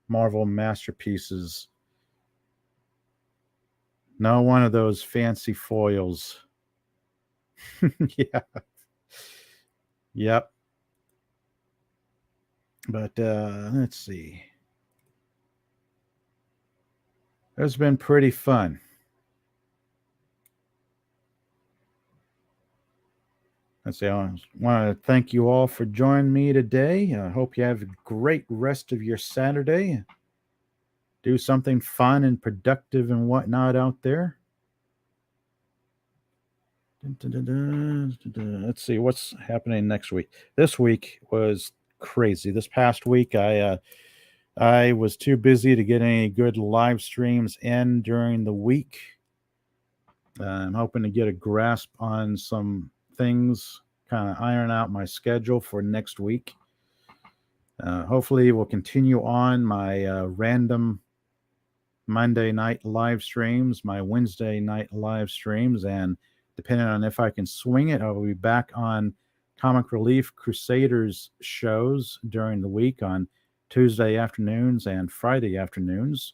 [SPEAKER 1] Marvel Masterpieces. No one of those fancy foils. Yeah. Yep. But let's see. It's been pretty fun. Let's see. I want to thank you all for joining me today. I hope you have a great rest of your Saturday. Do something fun and productive and whatnot out there. Let's see what's happening next week. This week was crazy. This past week, I was too busy to get any good live streams in during the week. I'm hoping to get a grasp on some things, kind of iron out my schedule for next week. Hopefully, we'll continue on my random Monday night live streams, my Wednesday night live streams, and depending on if I can swing it, I will be back on Comic Relief Crusaders shows during the week on Tuesday afternoons and Friday afternoons.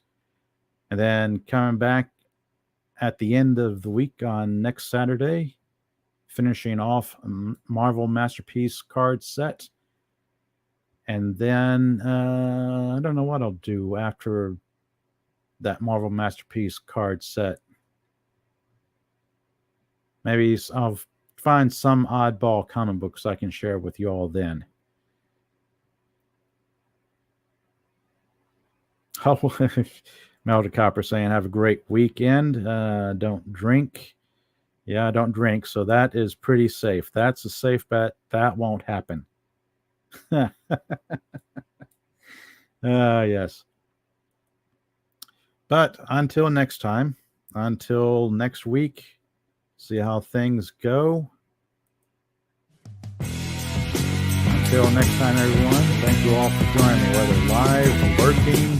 [SPEAKER 1] And then coming back at the end of the week on next Saturday, finishing off Marvel Masterpiece card set. And then I don't know what I'll do after that Marvel Masterpiece card set. Maybe I'll find some oddball comic books I can share with you all then. Melted Copper saying, have a great weekend. Don't drink. Yeah, I don't drink, so that is pretty safe. That's a safe bet. That won't happen. Yes. But until next time, until next week, see how things go. Until next time, everyone, thank you all for joining me, whether live, working,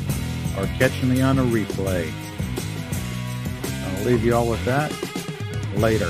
[SPEAKER 1] or catching me on a replay. I'll leave you all with that. Later.